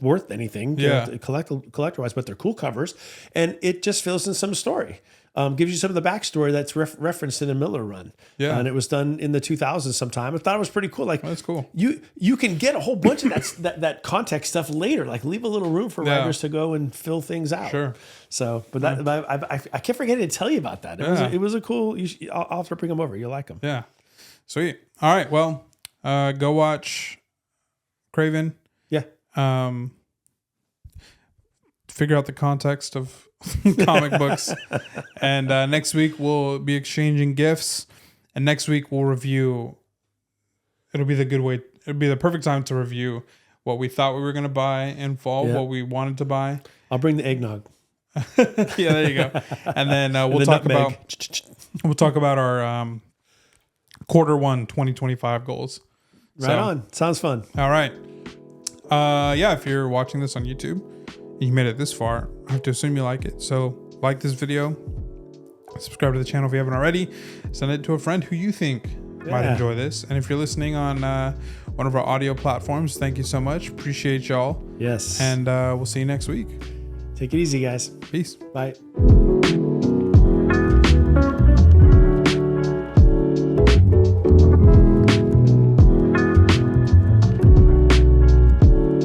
worth anything collector wise, but they're cool covers, and it just fills in some story. Gives you some of the backstory that's referenced in the Miller run. Yeah. And it was done in the 2000s sometime. I thought it was pretty cool. Like, that's cool. You can get a whole bunch of that context stuff later. Like, leave a little room for writers to go and fill things out. Sure. So, but I kept forgetting to tell you about that. It was a cool. I'll have to bring them over. You'll like them. Yeah. Sweet. All right. Well, go watch Kraven. Yeah. Figure out the context of comic books, and next week we'll be exchanging gifts, and next week we'll review. It'll be the perfect time to review what we thought we were going to buy in fall, what we wanted to buy. I'll bring the eggnog. Yeah, there you go. And then we'll talk about our quarter 1 2025 goals. Right on. Sounds fun. All right. If you're watching this on YouTube and you made it this far, I have to assume you like it. So like this video, subscribe to the channel if you haven't already, send it to a friend who you think might enjoy this. And if you're listening on one of our audio platforms, thank you so much. Appreciate y'all. Yes. And we'll see you next week. Take it easy, guys. Peace. Bye.